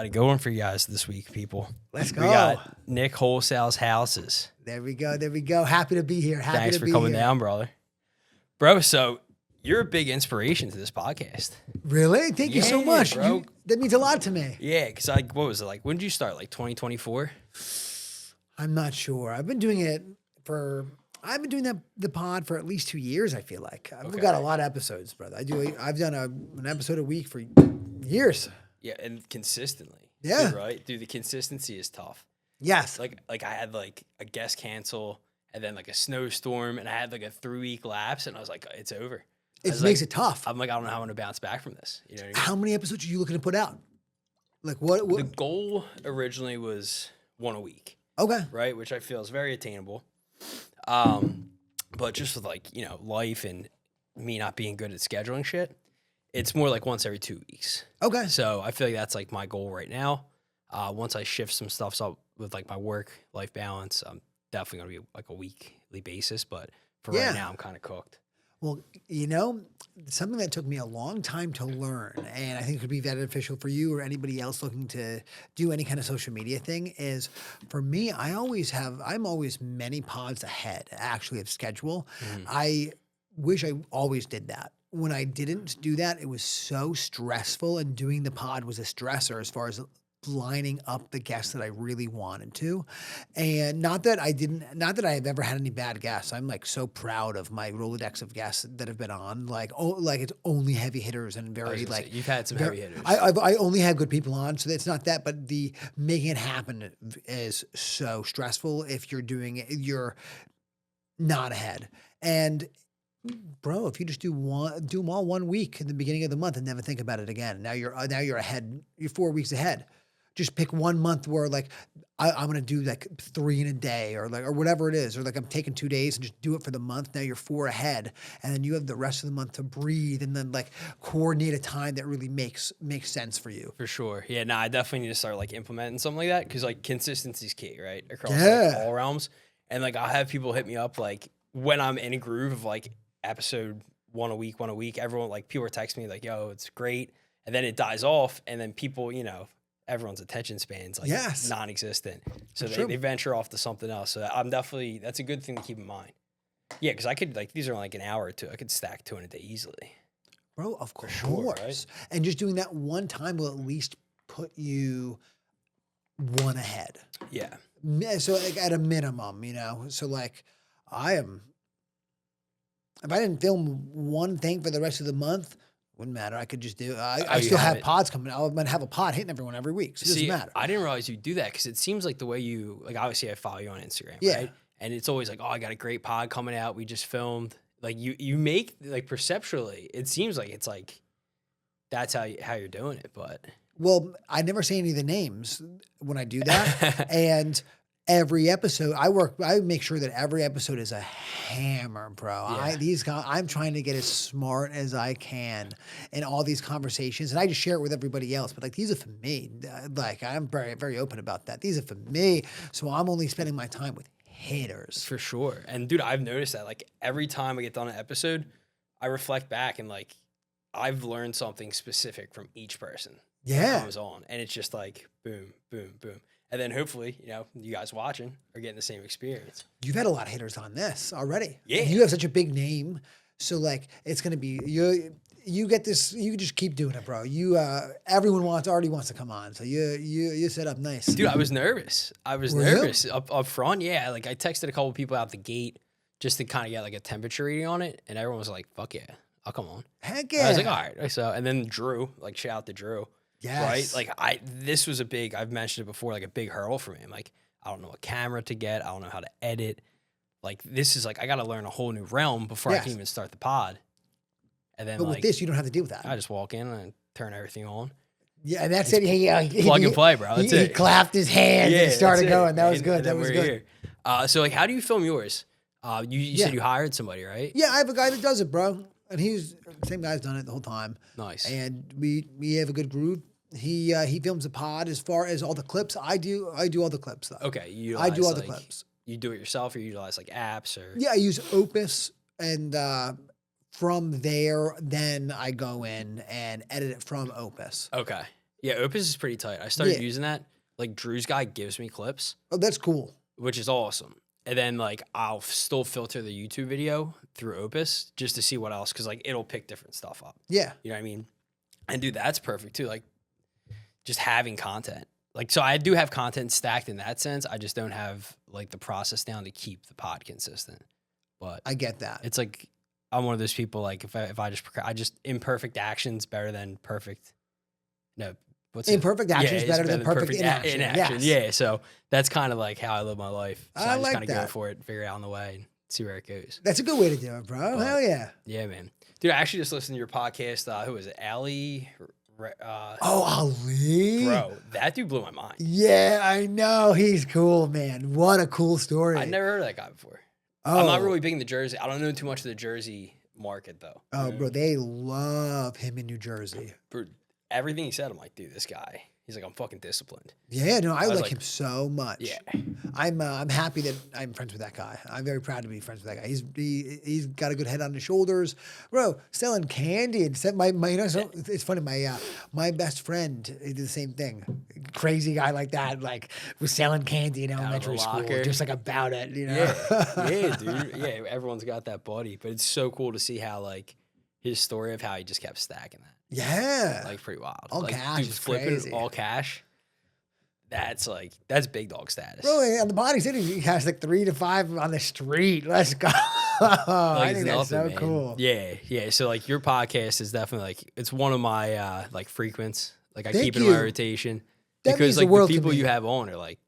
Got a good one for you guys this week, people. Let's go. We got Nick Wholesales Houses. There we go. There we go. Happy to be here. Thanks for coming down, brother. Bro, so you're a big inspiration to this podcast. Really? Thank you so much. Bro. That means a lot to me. Yeah, because what was it like? When did you start? Like 2024? I'm not sure. I've been doing the pod for at least 2 years, I feel like. I've got a lot of episodes, brother. I've done an episode a week for years. Yeah, and consistently. Yeah. Dude, right? Dude, the consistency is tough. Yes. Like I had like a guest cancel and then like a snowstorm and I had like a 3-week lapse and I was like, it's over. It makes it tough. I'm like, I don't know how I'm going to bounce back from this. You know what I mean? How many episodes are you looking to put out? Like what? The goal originally was 1 a week. Okay. Right? Which I feel is very attainable. But just with like, life and me not being good at scheduling shit, it's more like once every 2 weeks. Okay. So I feel like that's like my goal right now. Once I shift some stuff up with like my work-life balance, I'm definitely going to be like a weekly basis. But for right now, I'm kind of cooked. Well, something that took me a long time to learn, and I think could be beneficial for you or anybody else looking to do any kind of social media thing is, for me, I'm always many pods ahead, actually, of schedule. I wish I always did that. When I didn't do that, it was so stressful, and doing the pod was a stressor as far as lining up the guests that I really wanted to. And not that I've ever had any bad guests. I'm like so proud of my Rolodex of guests that have been on. Like it's only heavy hitters and very like you've had some heavy hitters. I only have good people on, so it's not that. But the making it happen is so stressful if you're doing it. You're not ahead. And bro, if you just do them all 1 week in the beginning of the month and never think about it again. Now you're ahead. You're 4 weeks ahead. Just pick 1 month where like I'm gonna do like 3 in a day or whatever it is, or like I'm taking 2 days and just do it for the month. Now you're 4 ahead, and then you have the rest of the month to breathe and then like coordinate a time that really makes sense for you. For sure. Yeah, no, I definitely need to start like implementing something like that because like consistency is key, right? Across like, all realms. And like I'll have people hit me up like when I'm in a groove of like episode 1 a week, everyone like people are texting me like, yo, it's great. And then it dies off. And then people, everyone's attention span's like non-existent. So they venture off to something else. So that's a good thing to keep in mind. Yeah. Cause I could like, these are like an hour or two. I could stack 2 in a day easily. Bro, of course. Sure, right? And just doing that one time will at least put you 1 ahead. Yeah. So like at a minimum, so like if I didn't film one thing for the rest of the month, wouldn't matter. I could just do. I still have pods coming. I'm gonna have a pod hitting everyone every week. So it doesn't matter. I didn't realize you do that because it seems like the way you like. Obviously, I follow you on Instagram, right? And it's always like, oh, I got a great pod coming out. We just filmed. Like you make like perceptually, it seems like it's like that's how you're doing it. But well, I never say any of the names when I do that, and. Every episode, I make sure that every episode is a hammer, bro. Yeah. I'm trying to get as smart as I can in all these conversations, and I just share it with everybody else. But like, these are for me. Like, I'm very, very open about that. These are for me, so I'm only spending my time with haters. For sure. And dude, I've noticed that like every time I get done an episode, I reflect back and like I've learned something specific from each person. Yeah, I was on, and it's just like boom, boom, boom. And then hopefully, you guys watching are getting the same experience. You've had a lot of hitters on this already. Yeah. You have such a big name. So like, it's going to be, you get this, you just keep doing it, bro. Everyone already wants to come on. So you set up nice. Dude, I was nervous. Nervous up front. Yeah. Like I texted a couple people out the gate just to kind of get like a temperature reading on it. And everyone was like, fuck yeah, I'll come on. Heck yeah. I was like, all right. So, and then Drew, like shout out to Drew. Yes. Right? Like this was I've mentioned it before, like a big hurdle for me. I'm like, I don't know what camera to get. I don't know how to edit. Like this is like, I got to learn a whole new realm before I can even start the pod. And then with this, you don't have to deal with that. I just walk in and turn everything on. Yeah. And that's it. Plug and play, bro. That's it. He clapped his hands and started going. That was good. That was good. So like, how do you film yours? You said you hired somebody, right? Yeah. I have a guy that does it, bro. And he's the same guy's done it the whole time. Nice. And we have a good groove. He films a pod as far as all the clips. I do all the clips though. Okay, I do all the clips. You do it yourself, or you utilize like apps, or I use Opus, and from there, then I go in and edit it from Opus. Okay. Yeah, Opus is pretty tight. I started Yeah. using that. Like Drew's guy gives me clips, Oh, that's cool. which is awesome. And then like I'll still filter the YouTube video through Opus just to see what else, because like it'll pick different stuff up. Yeah. You know what I mean? And dude, that's perfect too. Like just having content. Like so I do have content stacked in that sense. I just don't have like the process down to keep the pod consistent. But I get that. it's like I'm one of those people like if I just imperfect actions better than perfect. No, what's Imperfect action is it's better than perfect inaction. Yes. Yeah, so that's kind of like how I live my life. So I I just like kind of go that. for it, figure it out on the way, and see where it goes. That's a good way to do it, bro. But- Hell yeah. Yeah, man. Dude, I actually just listened to your podcast. Who was it? Ali? Oh, Ali. Bro, that dude blew my mind. Yeah, I know. He's cool, man. What a cool story. I'd never heard of that guy before. Oh. I'm not really big in the Jersey. I don't know too much of the Jersey market, though. Oh, bro, they love him in New Jersey. Bro, everything he said, I'm like, dude, this guy. He's like, I'm fucking disciplined. Yeah, no, I was like like- him so much. Yeah. I'm happy that I'm friends with that guy. I'm very proud to be friends with that guy. He's got a good head on his shoulders, bro. Selling candy and my you know, so it's funny. My best friend he did the same thing. Crazy guy like that, like was selling candy in elementary school, locker. just like about it, you know. Yeah, yeah, dude. Yeah, everyone's got that buddy, but it's so cool to see how like his story of how he just kept stacking that. Yeah. Like pretty wild. All like, cash dude, is flipping crazy. all cash. That's big dog status. Really, on the body city, he has like 3 to 5 on the street. Let's go. Like, I it's think that's so nothing, man. cool. Yeah, yeah. So like your podcast is definitely like it's one of my like frequents. Like I Thank keep it in my you. rotation That because means the like world the to people me. you have on are like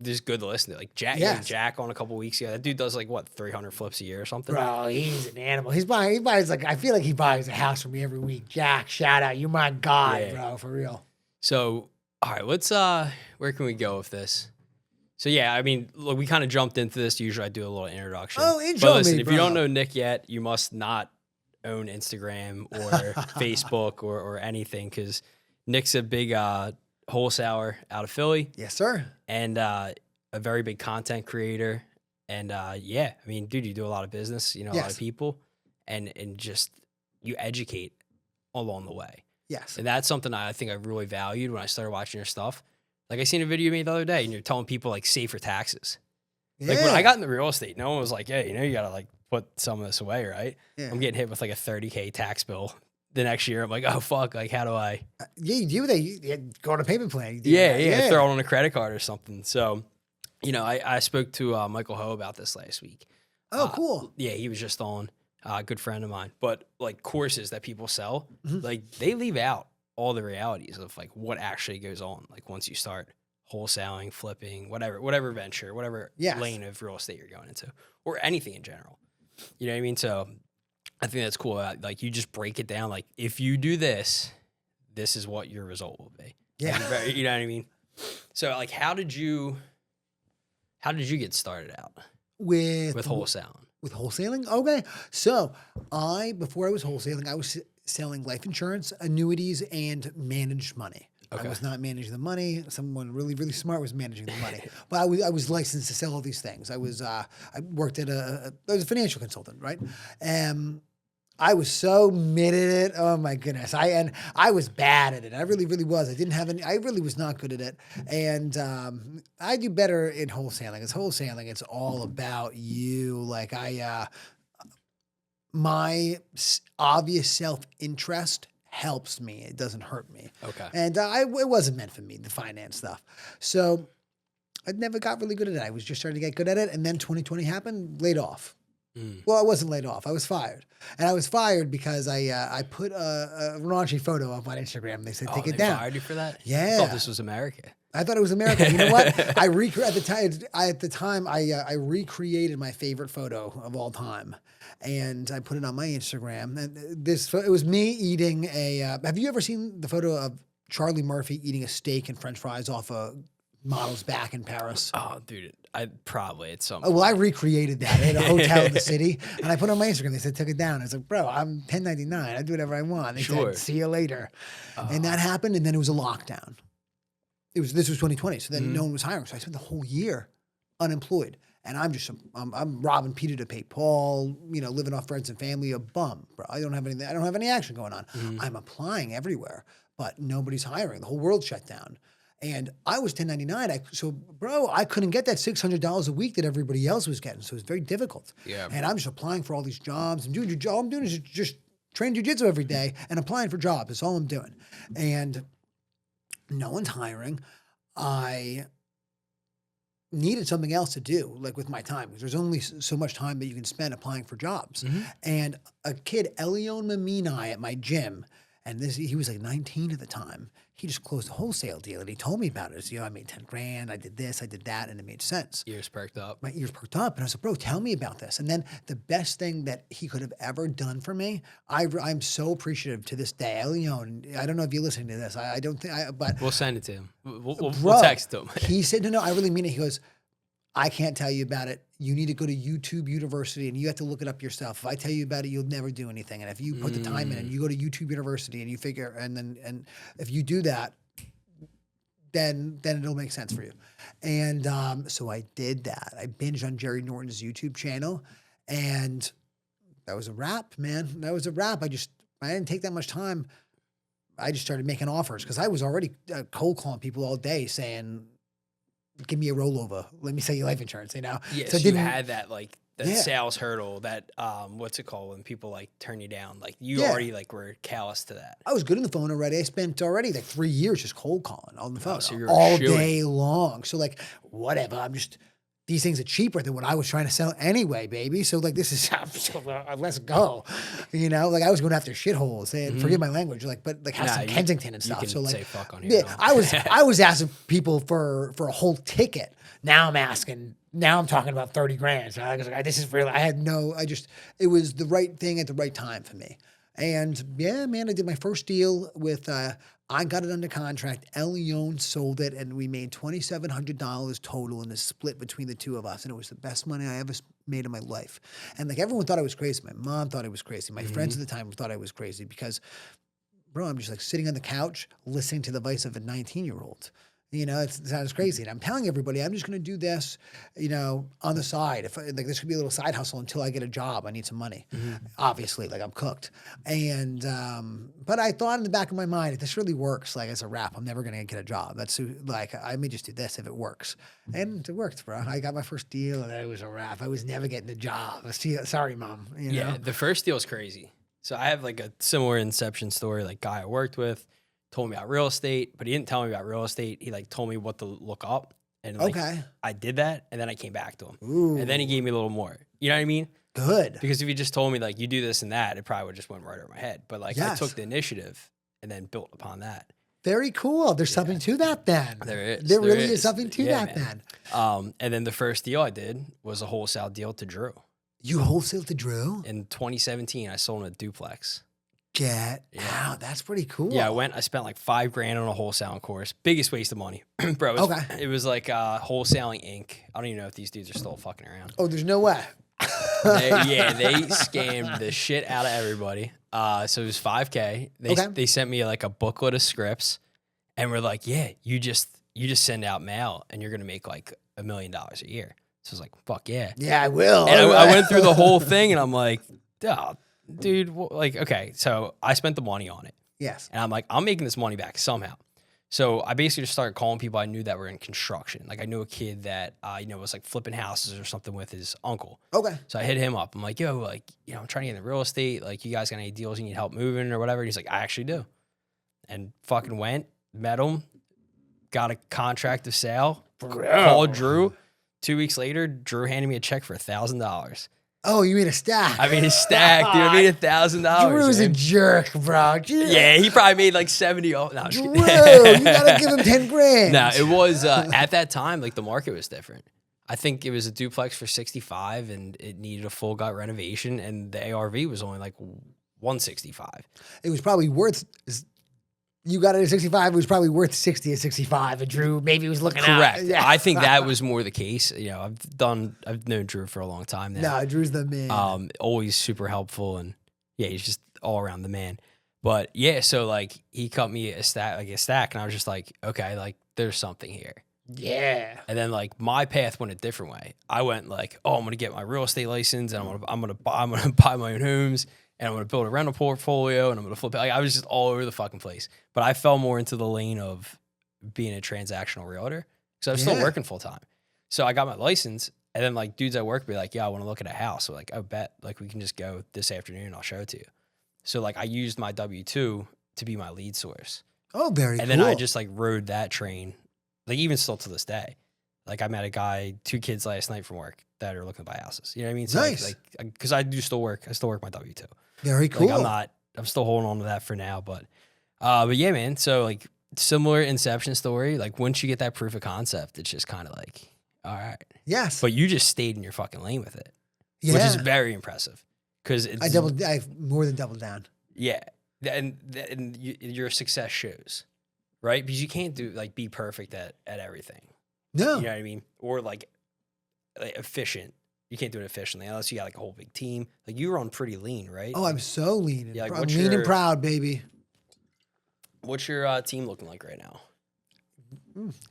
just good to listen to. Like Jack, Yes. Jack on a couple weeks ago. That dude does like what 300 flips a year or something. Bro, he's an animal. He buys like, I feel like he buys a house from me every week. Jack, shout out. You my God, Yeah. bro, for real. So all right, let's where can we go with this? So yeah, I mean, look, we kind of jumped into this. Usually I do a little introduction. Oh, But intro listen, me, if you don't bro. know Nick yet, you must not own Instagram or Facebook or anything because Nick's a big wholesaler out of Philly Yes, sir. and a very big content creator. And yeah, I mean, dude, you do a lot of business, you know, a lot Yes. of people, and just you educate along the way. Yes. And that's something I think I really valued when I started watching your stuff. Like I seen a video you made the other day, and you're telling people like save for taxes. Like when I got into real estate, no one was like, "Hey, you know, you gotta like put some of this away, right?" Yeah. I'm getting hit with like a $30K tax bill the next year. I'm like, "Oh fuck! Like, how do I?" Yeah, you do that. You go on a payment plan. You do Yeah, that. yeah, throw it on a credit card or something. So, you know, I spoke to Michael Ho about this last week. Oh, cool. Yeah, he was just on. A good friend of mine. But like courses that people sell, Mhm. like they leave out all the realities of like what actually goes on. Like once you start wholesaling, flipping, whatever venture, whatever Yes. lane of real estate you're going into, or anything in general. You know what I mean? So I think that's cool. Like you just break it down. Like if you do this, this is what your result will be. Yeah. Like, you know what I mean? So like, how did you get started out With wholesaling? With wholesaling? Okay. So before I was wholesaling, I was selling life insurance, annuities, and managed money. Okay. I was not managing the money. Someone really, really smart was managing the money. But I was licensed to sell all these things. I worked at I was a financial consultant, right? I was so mid at it. Oh my goodness. I was bad at it. I really, really was. I really was not good at it. And I do better in wholesaling. It's all about you. Like my obvious self-interest helps me. It doesn't hurt me. Okay. And it wasn't meant for me, the finance stuff. So I never got really good at it. I was just starting to get good at it. And then 2020 happened, laid off. Well, I wasn't laid off. I was fired. And I was fired because I put a raunchy photo up on Instagram. They said, take it down. They fired you for that? Yeah. I thought this was America. I thought it was American. You know what? At the time, I recreated my favorite photo of all time, and I put it on my Instagram. And it was me eating a. Have you ever seen the photo of Charlie Murphy eating a steak and French fries off a model's back in Paris? Oh, dude, it's some. Oh, well, I recreated that at a hotel in the city, and I put it on my Instagram. They said, took it down. I was like, bro, I'm 1099. I do whatever I want. They said, see you later. And that happened, and then it was a lockdown. This was 2020, so then no one was hiring. So I spent the whole year unemployed. And I'm robbing Peter to pay Paul, living off friends and family, a bum, bro. I don't have any action going on. I'm applying everywhere. but nobody's hiring. The whole world shut down. And I was 1099. I couldn't get that $600 a week that everybody else was getting. So it was very difficult. Yeah. And I'm just applying for all these jobs. I'm doing your job. All I'm doing is just train jiu-jitsu every day and applying for jobs. That's all I'm doing. And no one's hiring. I needed something else to do, like with my time, because there's only so much time that you can spend applying for jobs. And a kid, Elion Maminai, at my gym, and he was like 19 at the time. He just closed a wholesale deal, and he told me about it. So, I made 10 grand, I did this, I did that, and it made sense. Ears perked up. My ears perked up, and I was like, bro, tell me about this. And then the best thing that he could have ever done for me, I'm so appreciative to this day. Elion, I don't know if you're listening to this. I don't think, but We'll send it to him. We'll text him. He said, no, I really mean it. He goes, I can't tell you about it. You need to go to YouTube University and you have to look it up yourself. If I tell you about it, you'll never do anything. And if you put the time in and you go to YouTube University and you figure, and if you do that, then it'll make sense for you. And so I did that. I binged on Jerry Norton's YouTube channel, and that was a wrap, man. That was a wrap. I didn't take that much time. I just started making offers because I was already cold calling people all day saying, give me a rollover. Let me sell you life insurance, you know? Yeah, so you had that, like, that sales hurdle, that, what's it called when people, like, turn you down? Like, you already, like, were callous to that. I was good on the phone already. I spent already, like, 3 years just cold calling on the phone so all day long. So, like, whatever. These things are cheaper than what I was trying to sell anyway, baby. So, like, this is, let's go. You know, like, I was going after shitholes, and forgive my language, like, but, like, have some Kensington and stuff. You can so, like, say fuck on here. Yeah, I was asking people for a whole ticket. Now I'm talking about 30 grand. So I was like, this is real. It was the right thing at the right time for me. And yeah, man, I did my first deal with, I got it under contract. Elion sold it, and we made $2,700 total in the split between the two of us. And it was the best money I ever made in my life. And like everyone thought I was crazy. My mom thought I was crazy. My friends at the time thought I was crazy because, bro, I'm just like sitting on the couch listening to the advice of a 19-year-old. You know, it sounds crazy. And I'm telling everybody, I'm just going to do this, you know, on the side. This could be a little side hustle until I get a job. I need some money. Obviously, like I'm cooked. And, but I thought in the back of my mind, if this really works, like as a rap, I'm never going to get a job. That's like, I may just do this if it works. And it worked, bro. I got my first deal and it was a rap. I was never getting a job. Sorry, mom. You know? The first deal is crazy. So I have like a similar inception story, like guy I worked with. Told me about real estate, but he didn't tell me about real estate. He like told me what to look up, and like, I did that, and then I came back to him, and then he gave me a little more. You know what I mean? Good. Because if he just told me like you do this and that, it probably would just went right over my head. But like I took the initiative and then built upon that. Very cool. There's something to that then. There is. There really is something to that man. then. And then the first deal I did was a wholesale deal to Drew. You wholesaled to Drew? In 2017, I sold him a duplex. Wow, that's pretty cool. Yeah, I spent like $5,000 on a wholesaling course. Biggest waste of money. Bro, it was like Wholesaling Inc. I don't even know if these dudes are still fucking around. Oh, there's no way. They scammed the shit out of everybody. So it was $5,000. They sent me like a booklet of scripts and we're like, yeah, you just send out mail and you're gonna make like $1 million a year. So I was like, fuck yeah. Yeah, I will. And I went through the whole thing and I'm like, dude, like, okay, so I spent the money on it. Yes. And I'm like, I'm making this money back somehow. So I basically just started calling people I knew that were in construction. Like I knew a kid that, was like flipping houses or something with his uncle. Okay. So I hit him up. I'm like, yo, like, I'm trying to get into real estate. Like, you guys got any deals you need help moving or whatever? And he's like, I actually do. And fucking went, met him, got a contract of sale, called Drew. 2 weeks later, Drew handed me a check for $1,000. Oh, you mean a stack? I mean a stack, dude. I made $1,000. Drew's a jerk, bro. Yeah, he probably made like 70. Oh, no, Drew, you gotta give him 10 grand. No, it was at that time, like the market was different. I think it was a duplex for 65 and it needed a full gut renovation and the ARV was only like 165. It was probably worth, you got it at 65, it was probably worth 60 at 65 and Drew maybe was looking Correct. out. Yeah. I think that was more the case. I've known Drew for a long time now. No, Drew's the man. Always super helpful and yeah, he's just all around the man. But yeah, so like he cut me a stack and I was just like, okay, like there's something here. Yeah. And then like my path went a different way. I went like, oh, I'm gonna get my real estate license and I'm gonna buy my own homes. and I'm going to build a rental portfolio and I'm going to flip it. Like, I was just all over the fucking place. But I fell more into the lane of being a transactional realtor because I was still working full time. So I got my license, and then like dudes at work be like, yeah, I want to look at a house. So like, I bet like we can just go this afternoon. I'll show it to you. So like I used my W-2 to be my lead source. Oh, very cool. And then I just like rode that train, like even still to this day. Like I met a guy, 2 kids last night from work that are looking to buy houses. You know what I mean? So nice. Like, because I still work my W-2. Very cool. Like I'm still holding on to that for now, but yeah, man. So like similar inception story. Like once you get that proof of concept, it's just kind of like, all right. Yes. But you just stayed in your fucking lane with it, which is very impressive. Because I more than doubled down. Yeah. And your success shows, right? Because you can't be perfect at everything. No. You know what I mean? Or like efficient. You can't do it efficiently unless you got like a whole big team. Like you were on pretty lean, right? Oh, I'm so lean. Yeah, I'm lean and proud, baby. What's your team looking like right now?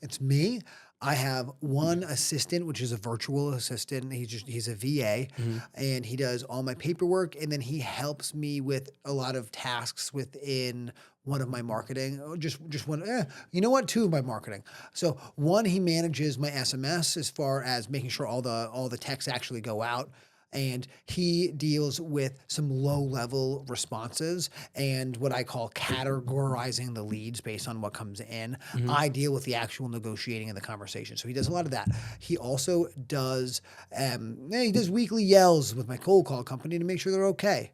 It's me. I have one assistant, which is a virtual assistant. He's a VA, and he does all my paperwork, and then he helps me with a lot of tasks within one of my marketing. Just one. You know what? 2 of my marketing. So one, he manages my SMS as far as making sure all the texts actually go out. And he deals with some low-level responses and what I call categorizing the leads based on what comes in. I deal with the actual negotiating and the conversation. So he does a lot of that. He also does weekly yells with my cold call company to make sure they're okay.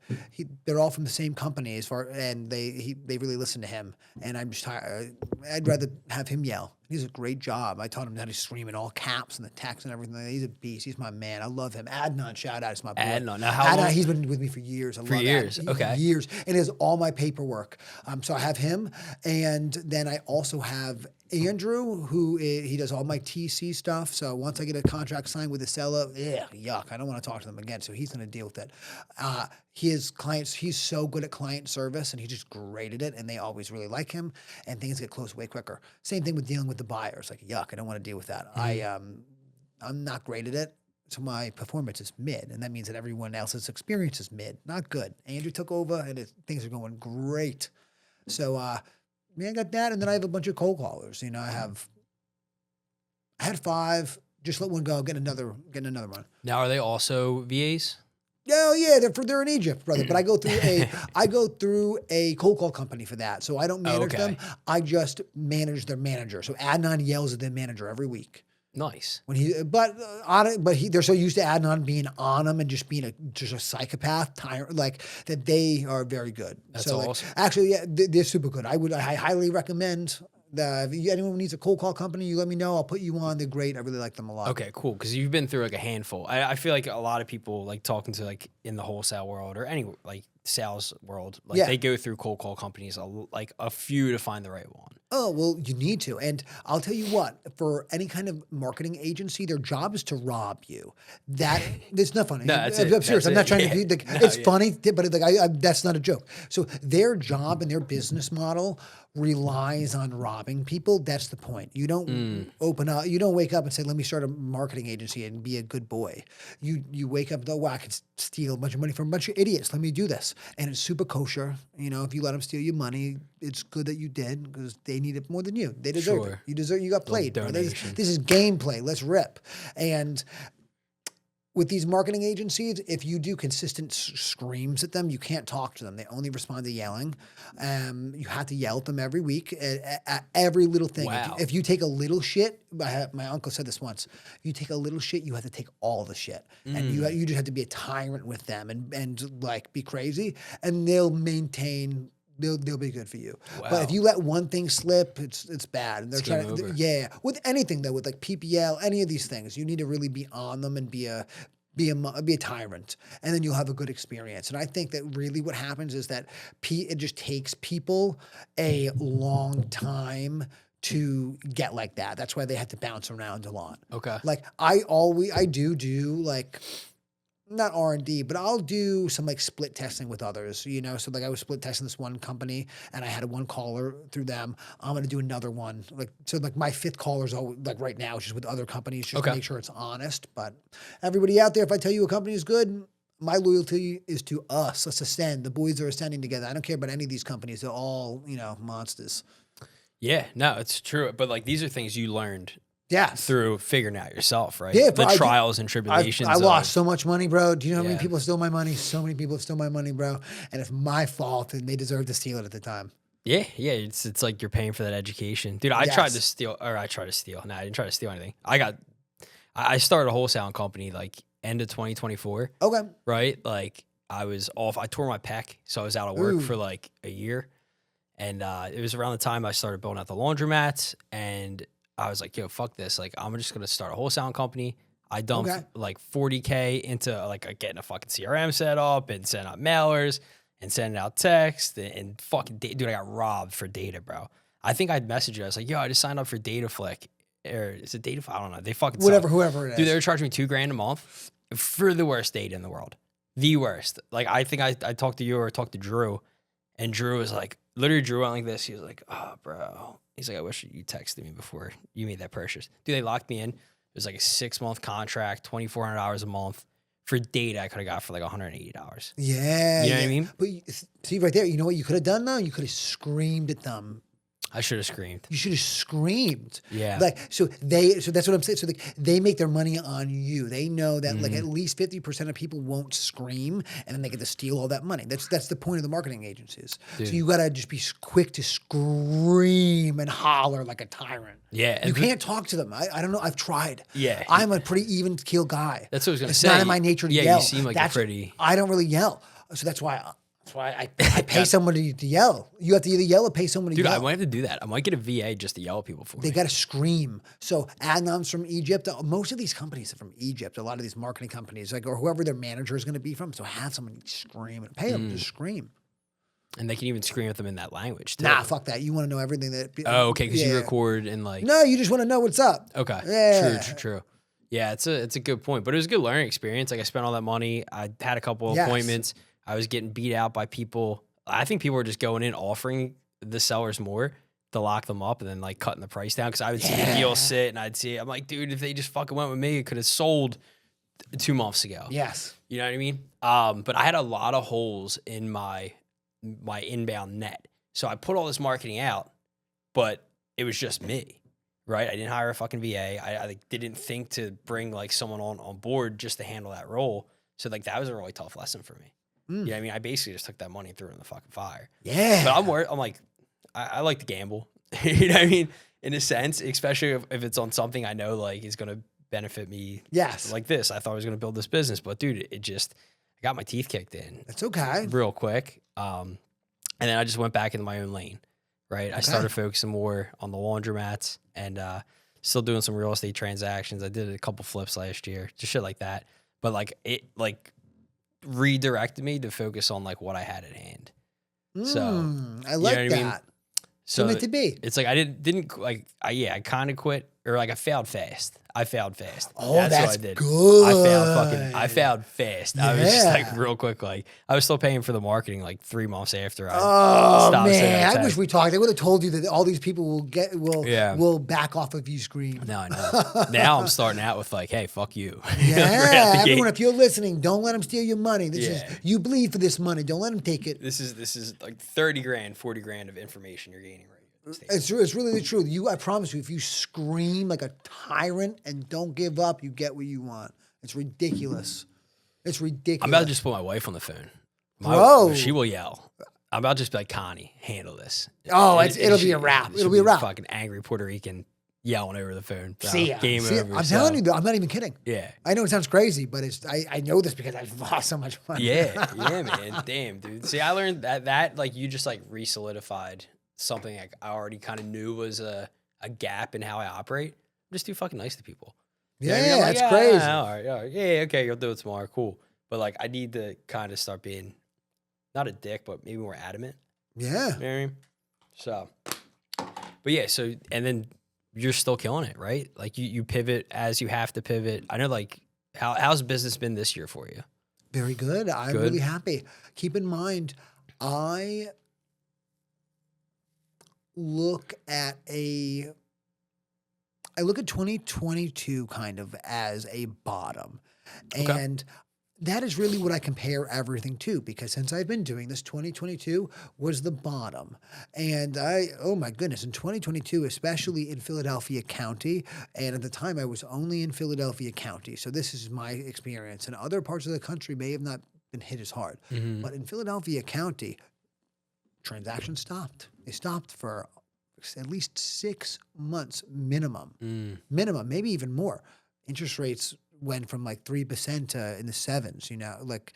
They're all from the same company and they really listen to him. And I'm just tired. I'd rather have him yell. He does a great job. I taught him how to scream in all caps and the text and everything. He's a beast. He's my man. I love him. Adnan, shout out. It's my boy. Adnan. Now, how long? He's been with me for years. I love years. Adnan. Okay. Years. And he does all my paperwork. So I have him. And then I also have Andrew, he does all my TC stuff. So once I get a contract signed with a seller, yuck, I don't want to talk to them again. So he's going to deal with it. His clients, he's so good at client service and he's just great at it. And they always really like him and things get close way quicker. Same thing with dealing with the buyers. Like, yuck, I don't want to deal with that. I'm not great at it. So my performance is mid. And that means that everyone else's experience is mid, not good. Andrew took over and things are going great. So, I got that, and then I have a bunch of cold callers. You know, I had 5. Just let one go. Get another one. Now, are they also VAs? Oh yeah, they're in Egypt, brother. But I go through a cold call company for that. So I don't manage them. I just manage their manager. So Adnan yells at their manager every week. Nice. They're so used to Adnan being on them and just being just a psychopath tyrant, like that. They are very good. That's so awesome. Actually, yeah, they're super good. I highly recommend. If anyone needs a cold call company, you let me know. I'll put you on. They're great. I really like them a lot. Okay, cool. Because you've been through like a handful. I feel like a lot of people like talking to like in the wholesale world or any like sales world, like they go through cold call companies like a few to find the right one. Oh, well, you need to. And I'll tell you what, for any kind of marketing agency, their job is to rob you. It's not funny. No, I'm serious. I'm not trying to be it's funny, but that's not a joke. So their job and their business model relies on robbing people. That's the point. You don't you don't wake up and say, let me start a marketing agency and be a good boy. You wake up and go, I can steal a bunch of money from a bunch of idiots. Let me do this. And it's super kosher. You know, if you let them steal your money, it's good that you did because they need it more than you. They deserve it. You got played. This is gameplay. Let's rip. And with these marketing agencies, if you do consistent screams at them, you can't talk to them. They only respond to yelling. You have to yell at them every week at every little thing. Wow. If you take a little shit, my uncle said this once, you take a little shit, you have to take all the shit. And you just have to be a tyrant with them and like be crazy. And they'll maintain... They'll be good for you. Wow. But if you let one thing slip, it's bad. And they're trying to, with anything though, with like PPL, any of these things, you need to really be on them and be a tyrant, and then you'll have a good experience. And I think that really what happens is that it just takes people a long time to get like that. That's why they have to bounce around a lot. Okay. Like I do like. Not R&D, but I'll do some like split testing with others, you know? So like I was split testing this one company and I had one caller through them. I'm going to do another one. So my 5th caller is all like right now, just with other companies, just to make sure it's honest. But everybody out there, if I tell you a company is good, my loyalty is to us. Let's ascend. The boys are ascending together. I don't care about any of these companies. They're all, monsters. Yeah, no, it's true. But like these are things you learned Yes. through figuring out yourself, right? Yeah, the trials and tribulations. I lost so much money, bro. Do you know how many Yeah. people stole my money? So many people stole my money, bro. And it's my fault, and they deserve to steal it at the time. Yeah. It's like you're paying for that education, dude. I tried to steal. No, I didn't try to steal anything. I started a wholesaling company like end of 2024. Okay. Right, like I was off. I tore my pec, so I was out of work for like a year. And it was around the time I started building out the laundromats, and I was like, yo, fuck this. Like, I'm just going to start a wholesaling company. I dumped like $40K into like getting a fucking CRM set up and sending out mailers and sending out text and fucking, dude, I got robbed for data, bro. I think I'd message you. I was like, yo, I just signed up for DataFlick. Or is it DataFlick? I don't know. They fucking whoever it is. Dude, they were charging me $2,000 a month for the worst data in the world. The worst. Like, I think I talked to you or talked to Drew, and Drew was like, literally Drew went like this. He was like, oh, bro. He's like, I wish you texted me before you made that purchase. Dude, they locked me in. It was like a 6-month contract, $2,400 a month for data I could have got for like $180. Yeah. You know what I mean? But see right there, you know what you could have done though? You could have screamed at them. I should have screamed. You should have screamed. Yeah. Like, so that's what I'm saying. So they make their money on you. They know that like at least 50% of people won't scream, and then they get to steal all that money. That's the point of the marketing agencies. Dude. So you got to just be quick to scream and holler like a tyrant. Yeah. You can't talk to them. I don't know. I've tried. Yeah. I'm a pretty even keel guy. That's what I was going to say. It's not in my nature to yell. Yeah, you seem like you're pretty. I don't really yell. So that's why I pay somebody to yell. You have to either yell or pay someone to yell. Dude, I might have to do that. I might get a VA just to yell at people for me. They got to scream. So Adnan's from Egypt. Most of these companies are from Egypt. A lot of these marketing companies, like, or whoever their manager is going to be from. So have someone scream and pay them to scream. And they can even scream at them in that language, too. Nah, fuck that. You want to know everything that... Oh, okay, because you record and like... No, you just want to know what's up. Okay. Yeah. True. Yeah, it's a good point. But it was a good learning experience. Like, I spent all that money. I had a couple appointments. I was getting beat out by people. I think people were just going in offering the sellers more to lock them up and then like cutting the price down. Because I would see the deal sit and I'd see it. I'm like, dude, if they just fucking went with me, it could have sold 2 months ago. Yes. You know what I mean? But I had a lot of holes in my inbound net. So I put all this marketing out, but it was just me, right? I didn't hire a fucking VA. I didn't think to bring like someone on board just to handle that role. So like that was a really tough lesson for me. Yeah, you know I mean, I basically just took that money and threw it in the fucking fire. Yeah. But I'm like, I like to gamble. You know what I mean? In a sense, especially if it's on something I know like is going to benefit me. Yes. Like this. I thought I was going to build this business, but dude, I got my teeth kicked in. That's okay. Real quick. And then I just went back into my own lane, right? Okay. I started focusing more on the laundromats and still doing some real estate transactions. I did a couple flips last year, just shit like that. But like it redirected me to focus on like what I had at hand. So I like that. I mean? So meant to be. It's like I didn't like I kind of quit or like I failed fast. Oh, that's what I did. Good. I failed fast. Yeah. I was just like real quick. Like I was still paying for the marketing like 3 months after I stopped. Man, I wish we talked. I would have told you that all these people will back off if you scream. No, I know. Now I'm starting out with like, hey, fuck you. Yeah, everyone, if you're listening, don't let them steal your money. This is you bleed for this money. Don't let them take it. This is like 30 grand, 40 grand of information you're gaining right. It's really the truth. I promise you, if you scream like a tyrant and don't give up, you get what you want. It's ridiculous. It's ridiculous. I'm about to just put my wife on the phone. Bro. She will yell. I'm about to just be like, Connie, handle this. Oh, it'll be a wrap. It'll be a wrap. Fucking angry Puerto Rican yelling over the phone. See ya. Game over. I'm telling you, though, I'm not even kidding. Yeah. I know it sounds crazy, but I know this because I've lost so much money. Yeah, man. Damn, dude. See, I learned that like you just like re-solidified something like I already kind of knew was a gap in how I operate. I'm just too fucking nice to people. Yeah, I mean? Like, that's crazy. All right. Yeah, okay, you'll do it tomorrow. Cool. But like I need to kind of start being not a dick, but maybe more adamant. Yeah. You know what I mean? So, but yeah, and then you're still killing it, right? Like you pivot as you have to pivot. I know like how's business been this year for you? Very good. I'm really happy. Keep in mind, I look at 2022 kind of as a bottom. And that is really what I compare everything to, because since I've been doing this, 2022 was the bottom. And oh my goodness, in 2022, especially in Philadelphia County, and at the time I was only in Philadelphia County. So this is my experience. And other parts of the country may have not been hit as hard. But in Philadelphia County, transactions stopped. They stopped for at least 6 months minimum. Minimum, maybe even more. Interest rates went from like 3% to in the 7s, like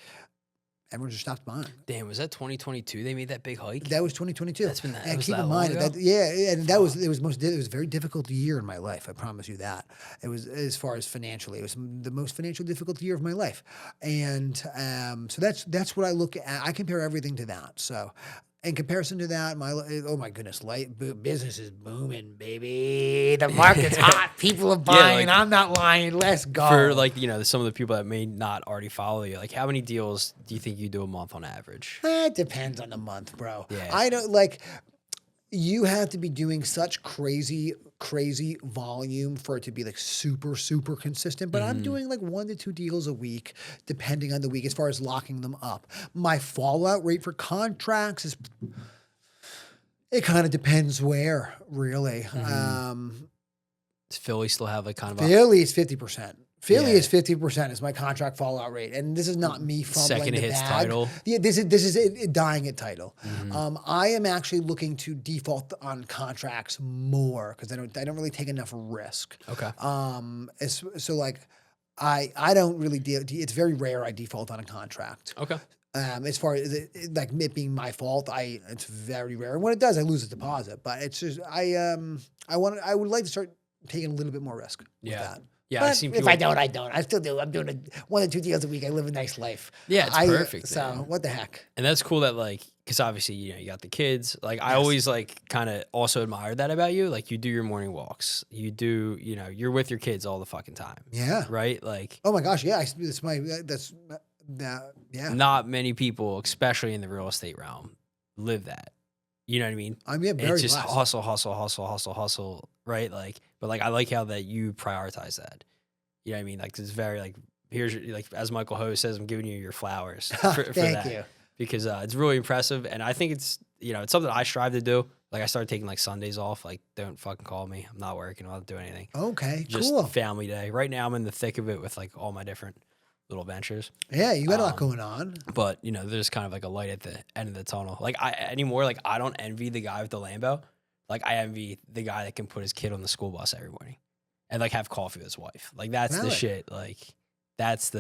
everyone just stopped buying. Damn, was that 2022 they made that big hike? That was 2022. That's been that. And was keep that in long mind ago? and it was a very difficult year in my life. I promise you that. It was, as far as financially, it was the most financially difficult year of my life. And so that's what I look at. I compare everything to that. So in comparison to that, oh my goodness, business is booming, baby. The market's hot. People are buying. I'm not lying. Let's go. For like, some of the people that may not already follow you, like how many deals do you think you do a month on average? It depends on the month, bro. Yeah. I don't you have to be doing such crazy volume for it to be like super, super consistent. But I'm doing like 1 to 2 deals a week, depending on the week, as far as locking them up. My fallout rate for contracts it kind of depends where, really. Does Philly still have like kind of Philly is 50%. Philly is 50% is my contract fallout rate, and this is not me fumbling second the hits bag. title? Yeah, this is it dying at title. I am actually looking to default on contracts more because I don't really take enough risk. Okay. So like I don't really deal. It's very rare I default on a contract. Okay. As far as it being my fault, it's very rare. And when it does, I lose a deposit. But it's just I would like to start taking a little bit more risk with that. Yeah, but I've seen people. If I don't, I don't. I still do. I'm doing 1 to 2 deals a week. I live a nice life. Yeah, it's perfect. So man. what the heck? And that's cool that because obviously you got the kids. Like I always kind of also admired that about you. Like you do your morning walks. You do you're with your kids all the fucking time. Yeah. Right. Like. Oh my gosh. Yeah. Yeah. Not many people, especially in the real estate realm, live that. You know what I mean? Very it's just blessed. hustle, right? But I like how that you prioritize that. You know what I mean? Like it's very here's your, as Michael Ho says, I'm giving you your flowers for Thank that. you. Because it's really impressive, and I think it's it's something I strive to do. Like I started taking Sundays off. Like don't fucking call me. I'm not working. I'm not doing anything. Okay. Just cool. family day. Right now I'm in the thick of it with all my different little ventures. Yeah, you got a lot going on. But there's kind of a light at the end of the tunnel. I don't envy the guy with the Lambo. I envy the guy that can put his kid on the school bus every morning and have coffee with his wife. That's the shit. That's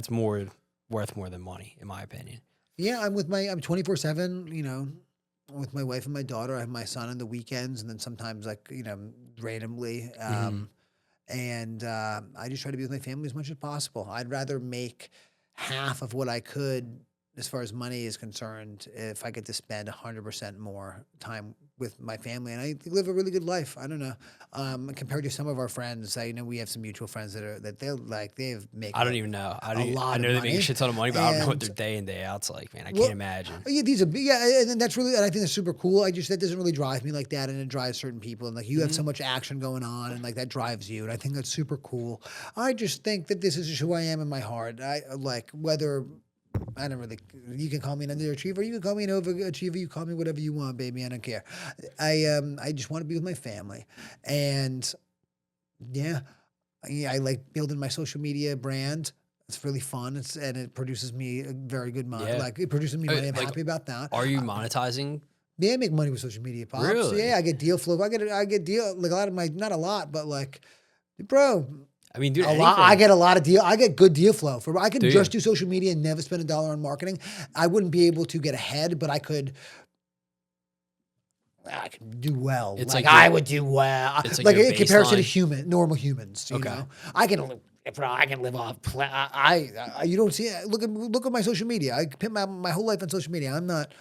worth more than money, in my opinion. Yeah, I'm 24/7, with my wife and my daughter. I have my son on the weekends and then sometimes randomly. And I just try to be with my family as much as possible. I'd rather make half of what I could as far as money is concerned if I get to spend 100% more time with my family. And I live a really good life. I don't know. Compared to some of our friends, I know we have some mutual friends that they've made. I don't even know. I know they make a shit ton of money, but I don't know what their day in, day out's like, man. I can't imagine. Yeah, and that's really, and I think that's super cool. That doesn't really drive me like that, and it drives certain people. And you have so much action going on, and that drives you, and I think that's super cool. I just think that this is just who I am in my heart. Whether I don't really. You can call me an underachiever. You can call me an overachiever. You call me whatever you want, baby. I don't care. I just want to be with my family, and I like building my social media brand. It's really fun. And it produces me a very good money. Yeah. It produces me money. I'm happy about that. Are you monetizing? Yeah, I make money with social media, pops. Really? Yeah, I get deal flow. I get deal a lot of my, not a lot, but bro. I mean, dude, I get a lot of deal. I get good deal flow. I can just do social media and never spend $1 on marketing. I wouldn't be able to get ahead, but I could do well. It's I would do well. It's in comparison to normal humans. You Okay. know, I can live off. You don't see it. Look at my social media. I put my whole life on social media. I'm not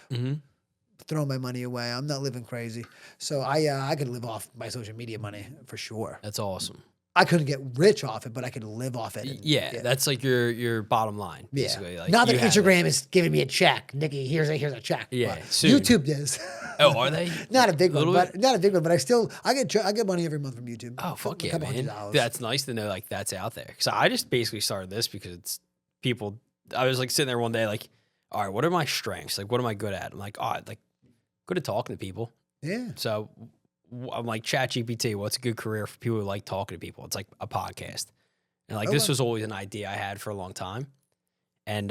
throwing my money away. I'm not living crazy. So I could live off my social media money for sure. That's awesome. I couldn't get rich off it, but I could live off it. That's your bottom line, basically. Yeah. Not that Instagram is giving me a check. Nikki, here's a check. Yeah, YouTube does. Oh, are they? Not a big one, but I get money every month from YouTube. Oh, fuck yeah, man. That's nice to know that's out there. Because I just basically started this because it's people I was like sitting there one day, like, all right, what are my strengths? Like, what am I good at? I'm like, oh, like good at talking to people. Yeah. So I'm like, ChatGPT, what's a good career for people who like talking to people? It's like a podcast. And like, this was always an idea I had for a long time. And,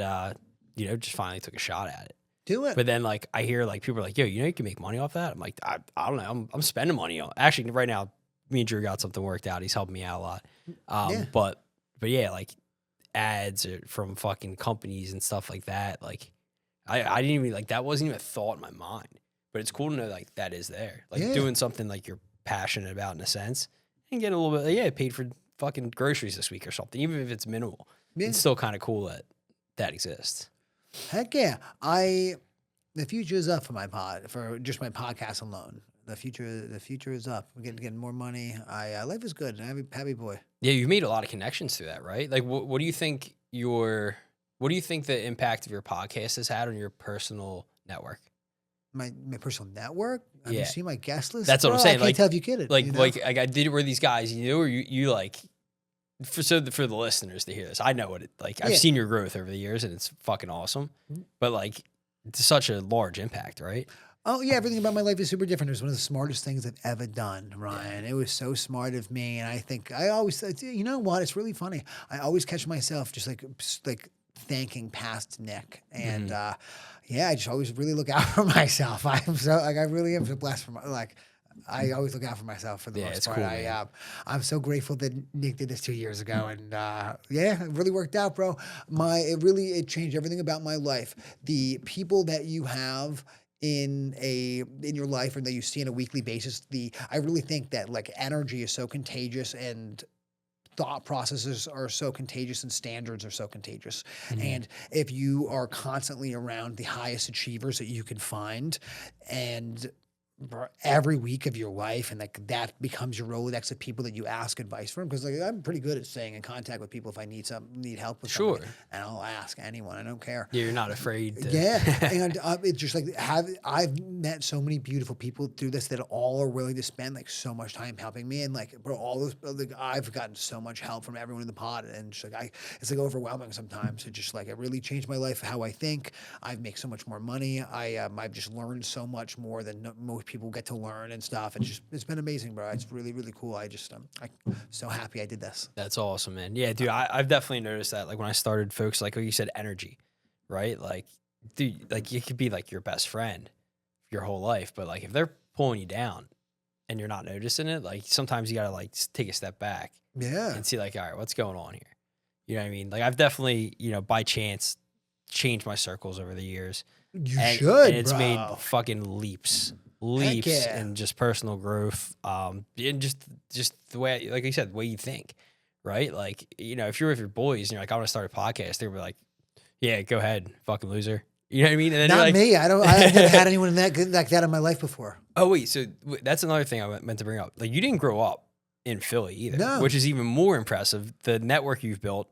just finally took a shot at it. Do it. But then like, I hear like people are like, yo, you can make money off that. I'm like, I don't know. I'm spending money on, actually right now, me and Drew got something worked out. He's helping me out a lot. But yeah, like ads from fucking companies and stuff like that. Like I didn't even like, that wasn't even a thought in my mind, but it's cool to know like that is there, like doing something like you're passionate about in a sense and get a little bit, paid for fucking groceries this week or something, even if it's minimal. It's still kind of cool that exists. Heck yeah. The future is up for just my podcast alone. The future is up. We're getting more money. Life is good. I'm a happy boy. Yeah, you've made a lot of connections through that, right? Like, what do you think the impact of your podcast has had on your personal network? My personal network? Have you seen my guest list? That's what I'm saying. I can't tell if you get it. Like I did it where these guys, or you like, for the listeners to hear this, I know what it like. I've seen your growth over the years, and it's fucking awesome. But like, it's such a large impact, right? Oh yeah, everything about my life is super different. It was one of the smartest things I've ever done, Ryan. It was so smart of me, and I think I always, you know what? It's really funny. I always catch myself just like thanking past Nick, and I just always really look out for myself. I really am so blessed for I always look out for myself for the most part. Cool, I'm so grateful that Nick did this 2 years ago, and it really worked out, bro. It changed everything about my life. The people that you have in your life and that you see on a weekly basis, I really think that like energy is so contagious and thought processes are so contagious and standards are so contagious. And if you are constantly around the highest achievers that you can find and every week of your life, and like that becomes your Rolodex of people that you ask advice from, because like I'm pretty good at staying in contact with people if I need help with something, and I'll ask anyone. I don't care. Yeah, you're not afraid to. And it's just like I've met so many beautiful people through this that all are willing to spend like so much time helping me, and like bro, all those I've gotten so much help from everyone in the pod, and just like it's like overwhelming sometimes. It just like it really changed my life, how I think. I make so much more money. I've just learned so much more than most people get to learn and stuff. It's been amazing, bro. It's really, really cool. I'm so happy I did this. That's awesome, man. Yeah, dude, I've definitely noticed that. Like when I started, folks, like you said, energy, right? Like, dude, like you could be like your best friend your whole life, but like if they're pulling you down and you're not noticing it, like sometimes you gotta like take a step back, and see like, all right, what's going on here? You know what I mean? Like I've definitely, by chance, changed my circles over the years. And it's bro. Made fucking leaps and just personal growth, and just the way, like you said, the way you think, right? Like, if you're with your boys and you're like, I want to start a podcast, they'll be like, yeah, go ahead, fucking loser. You know what I mean? And then not me. I've never had anyone like that in my life before. Oh wait, so that's another thing I meant to bring up. Like you didn't grow up in Philly either, which is even more impressive. The network you've built,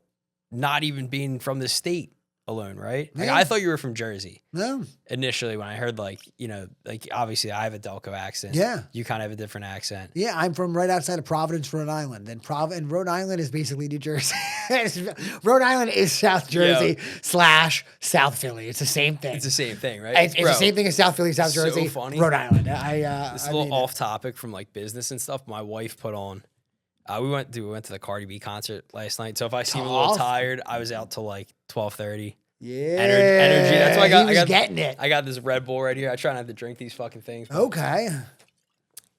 not even being from the state alone, right? Like I thought you were from Jersey. No. Initially, when I heard like obviously I have a Delco accent. Yeah. You kind of have a different accent. Yeah, I'm from right outside of Providence, Rhode Island. And Rhode Island is basically New Jersey. Rhode Island is South Jersey / South Philly. It's the same thing. It's the same thing, right? It's the same thing as South Philly, South Jersey, so funny. Rhode Island. It's a little off topic from like business and stuff. My wife put on. We went to the Cardi B concert last night. So if I seem a little tired, I was out till like 12:30. Yeah, energy. That's why I got getting it. I got this Red Bull right here. I try not to drink these fucking things. Okay.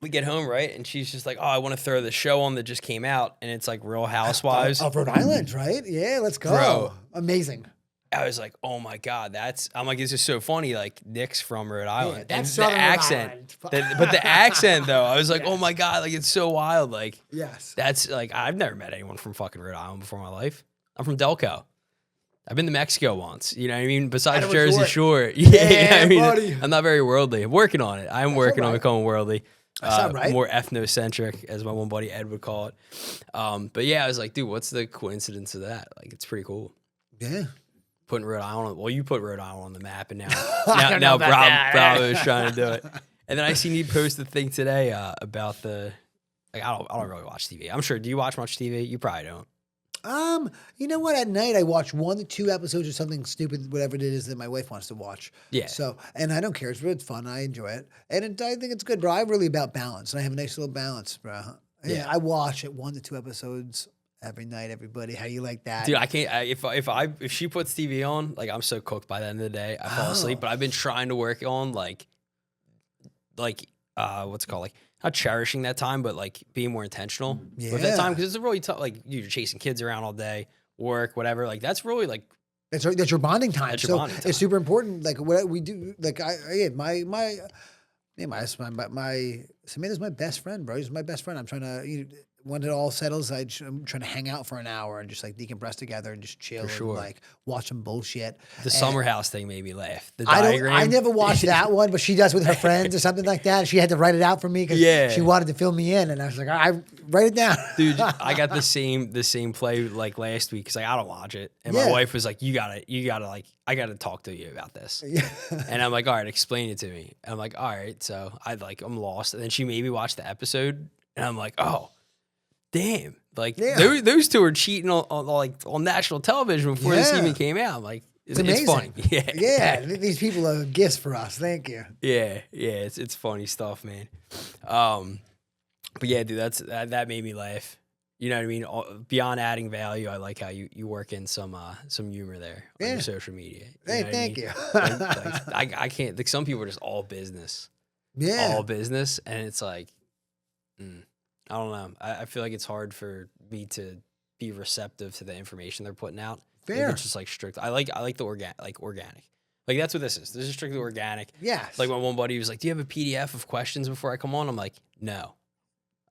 We get home, right, and she's just like, "Oh, I want to throw the show on that just came out, and it's like Real Housewives of Rhode Island, right? Yeah, let's go. Bro, amazing." I was like, "Oh my god, I'm like, this is so funny." Like Nick's from Rhode Island, and the accent, but the accent though, I was like, "Oh my god, like it's so wild." Like, that's like I've never met anyone from fucking Rhode Island before in my life. I'm from Delco. I've been to Mexico once. You know what I mean? Besides Jersey Shore, yeah. I mean, buddy. I'm not very worldly. I'm working on it. I'm working on becoming worldly. More ethnocentric, as my one buddy Ed would call it. But yeah, I was like, dude, what's the coincidence of that? Like, it's pretty cool. Yeah. Putting Rhode Island, you put Rhode Island on the map, and now Bravo is trying to do it. And then I seen you post the thing today about I don't really watch TV. I'm sure. Do you watch much TV? You probably don't. You know what? At night, I watch 1 to 2 episodes of something stupid, whatever it is that my wife wants to watch. Yeah. So, and I don't care. It's fun. I enjoy it, and I think it's good. Bro, I'm really about balance, and I have a nice little balance, bro. Yeah, I watch it 1 to 2 episodes every night. Everybody, how you like that, dude? I can't. If she puts TV on, like I'm so cooked by the end of the day, I fall asleep. But I've been trying to work on like what's it called, like not cherishing that time, but like being more intentional with that time, because it's a really tough. Like you're chasing kids around all day, work, whatever. Like that's really like that's your bonding time. That's your bonding time. It's super important. Like what we do. Like Samantha's my best friend, bro. She's my best friend. I'm trying to, when it all settles, I'm trying to hang out for an hour and just like decompress together and just chill and like watch some bullshit. The summer house thing made me laugh. The diagram. I never watched that one, but she does with her friends or something like that. She had to write it out for me because she wanted to fill me in, and I was like, I write it down. Dude, I got the same play like last week because like I don't watch it, and my wife was like, you gotta like, I gotta talk to you about this. And I'm like, all right, explain it to me. And I'm like, all right, so I'm lost, and then she made me watch the episode, and I'm like, oh. Damn, like those two are cheating on national television before this even came out. Like it's funny. These people are gifts for us. Thank you. It's funny stuff, man. But yeah, dude, that made me laugh. You know what I mean? Beyond adding value, I like how you work in some humor there on your social media. Thank you. I can't. Like some people are just all business. All business, and it's like. I don't know. I feel like it's hard for me to be receptive to the information they're putting out. Fair. It's just like strict. I like the organic. Like that's what this is. This is strictly organic. Yes. Like when one buddy was like, "Do you have a PDF of questions before I come on?" I'm like, "No,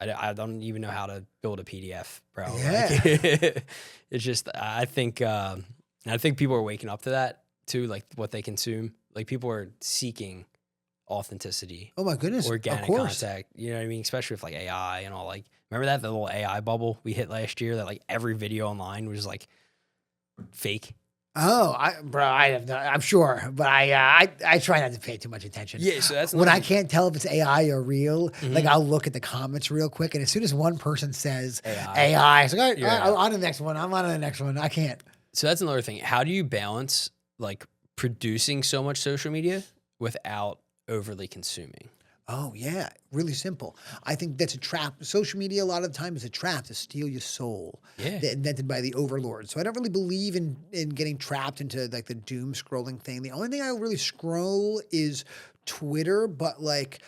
I don't even know how to build a PDF, bro." Yeah. Like, it's just I think people are waking up to that too. Like what they consume. Like people are seeking authenticity. Oh my goodness. Organic contact. You know what I mean? Especially with like AI and all. Like, remember the little AI bubble we hit last year that like every video online was like fake? Oh, I have no, I'm sure, but I try not to pay too much attention. Yeah, so that's when I can't tell if it's AI or real. Like I'll look at the comments real quick, and as soon as one person says AI, it's like, all right, I'm on the next one. I'm on to the next one. I can't. So that's another thing. How do you balance like producing so much social media without overly consuming? Oh yeah, really simple. I think that's a trap. Social media a lot of the time is a trap to steal your soul. Yeah, invented by the overlords. So I don't really believe in getting trapped into like the doom scrolling thing. The only thing I really scroll is Twitter, but like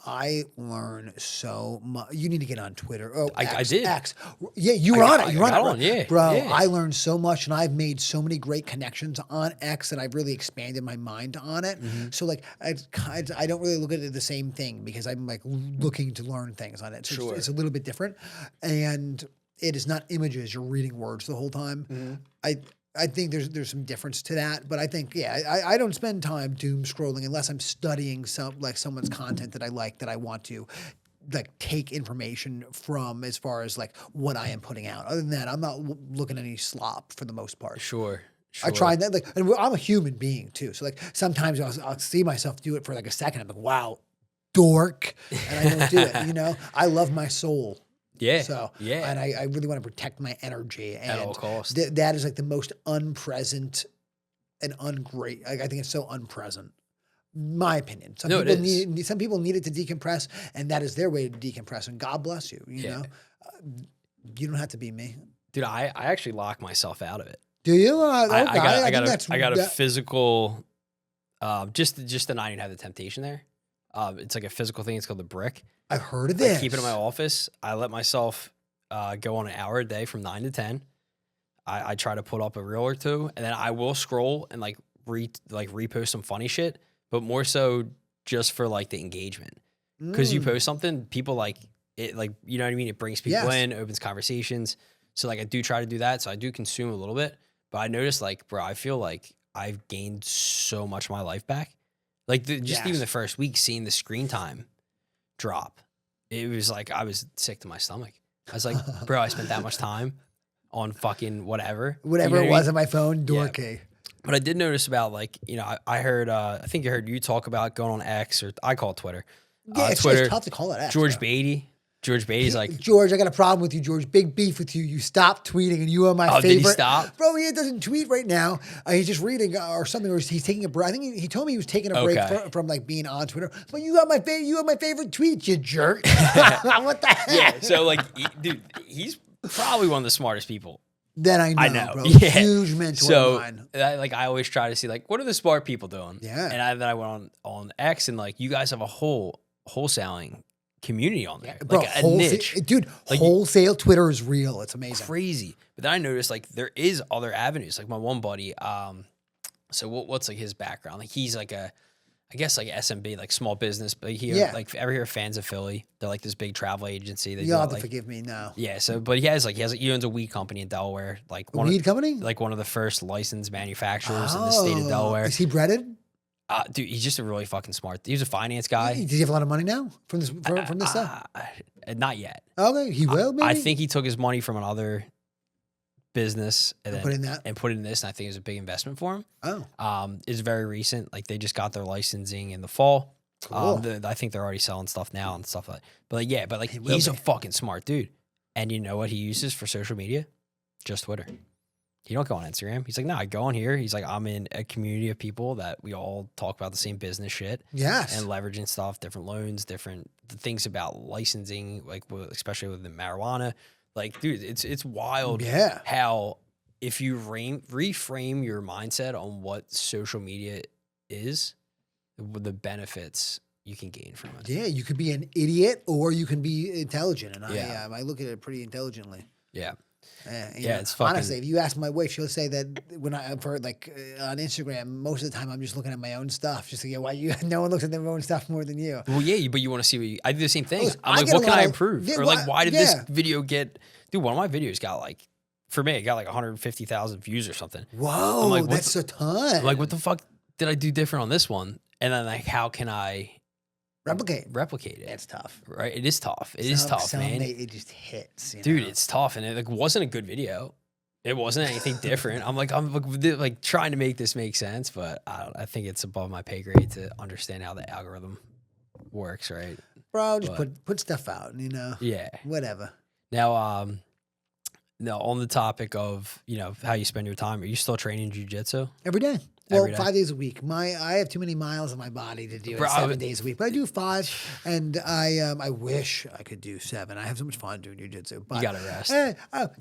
I learn so much. You need to get on Twitter. Oh, I did. X. Yeah, you were on it. You're on it, yeah, bro. Yeah. I learned so much, and I've made so many great connections on X that I've really expanded my mind on it. So like, I don't really look at it the same thing because I'm like looking to learn things on it. So it's a little bit different, and it is not images. You're reading words the whole time. I think there's some difference to that, but I think I don't spend time doom scrolling unless I'm studying someone's content that I like, that I want to like take information from as far as like what I am putting out. Other than that, I'm not looking at any slop for the most part. Sure. I tried that, like, and I'm a human being too, so like sometimes I'll see myself do it for like a second. I'm like, wow, dork, and I don't do it. I love my soul. Yeah. So, and I really want to protect my energy. And at all costs. That is like the most unpresent and ungreat. Like, I think it's so unpresent. My opinion. Some people need it to decompress, and that is their way to decompress. And God bless you. You know, you don't have to be me, dude. I actually lock myself out of it. Do you? I got a physical. Just to not even have the temptation there. It's like a physical thing. It's called the brick. I've heard of this. I keep it in my office. I let myself go on an hour a day from 9 to 10. I try to put up a reel or two, and then I will scroll and like repost some funny shit, but more so just for like the engagement. Because you post something, people like it, like, you know what I mean? It brings people in, opens conversations. So like I do try to do that. So I do consume a little bit, but I noticed like, bro, I feel like I've gained so much of my life back. Like even the first week, seeing the screen time drop, it was like I was sick to my stomach. I was like, bro, I spent that much time on fucking whatever it was on my phone, dorky. Yeah. But I did notice about like, I heard, I think I heard you talk about going on X, or I call it Twitter. Yeah, it's Twitter. tough to call it X. George Beatty George Beatty's like, George, I got a problem with you, George. Big beef with you. You stopped tweeting, and you are my favorite. Did he stop? Bro, he doesn't tweet right now. He's just reading or something, or he's taking a break. I think he told me he was taking a break from like being on Twitter. But you got my favorite tweets, you jerk. What the heck? Yeah, so like, dude, he's probably one of the smartest people that I know, bro. Yeah. Huge mentor of mine. I always try to see like, what are the smart people doing? Yeah. And then I went on X, and like, you guys have a whole wholesaling community on there, bro, like a niche, dude. Like, wholesale Twitter is real. It's amazing, crazy. But then I noticed like there is other avenues. Like my one buddy, so what's like his background? Like he's like I guess like SMB, like small business, but like ever hear fans of Philly? They're like this big travel agency. You'll have to forgive me now. Yeah, so but he owns a weed company in Delaware, like weed company, like one of the first licensed manufacturers in the state of Delaware. Is he breaded? Dude, he's just a really fucking smart. He was a finance guy. Does he have a lot of money now from this stuff? Not yet. Okay, he will. Maybe I think he took his money from another business and put it in this. And I think it was a big investment for him. Oh, It's very recent. Like they just got their licensing in the fall. Cool. I think they're already selling stuff now and stuff like that. But like he's a fucking smart dude. And you know what he uses for social media? Just Twitter. You don't go on Instagram. He's like, no, I go on here. He's like, I'm in a community of people that we all talk about the same business shit. Yes. And leveraging stuff, different loans, different things about licensing, like especially with the marijuana. Like, dude, it's wild how if you reframe your mindset on what social media is, the benefits you can gain from it. Yeah, you could be an idiot or you can be intelligent. And I look at it pretty intelligently. Yeah. It's fucking, honestly, if you ask my wife, she'll say that when on Instagram, most of the time I'm just looking at my own stuff. Just like, why no one looks at their own stuff more than you? Well, yeah, but you want to see I do the same thing. I'm like, what can I improve? Or like, why did this video get? Dude, one of my videos got like, for me, it got like 150,000 views or something. Whoa, like, that's a ton. I'm like, what the fuck did I do different on this one? And then like, how can I replicate it? It's tough, right? It is tough. It is tough, man. It just hits, dude. It's tough, and it like wasn't a good video. It wasn't anything different. I'm like trying to make this make sense, but I think it's above my pay grade to understand how the algorithm works, right? Bro, just put stuff out, Yeah, whatever. Now, now on the topic of how you spend your time, are you still training jiu-jitsu every day? Well, 5 days a week. I have too many miles in my body to do it 7 days a week, but I do 5, and I wish I could do 7. I have so much fun doing jiu-jitsu. But you gotta rest.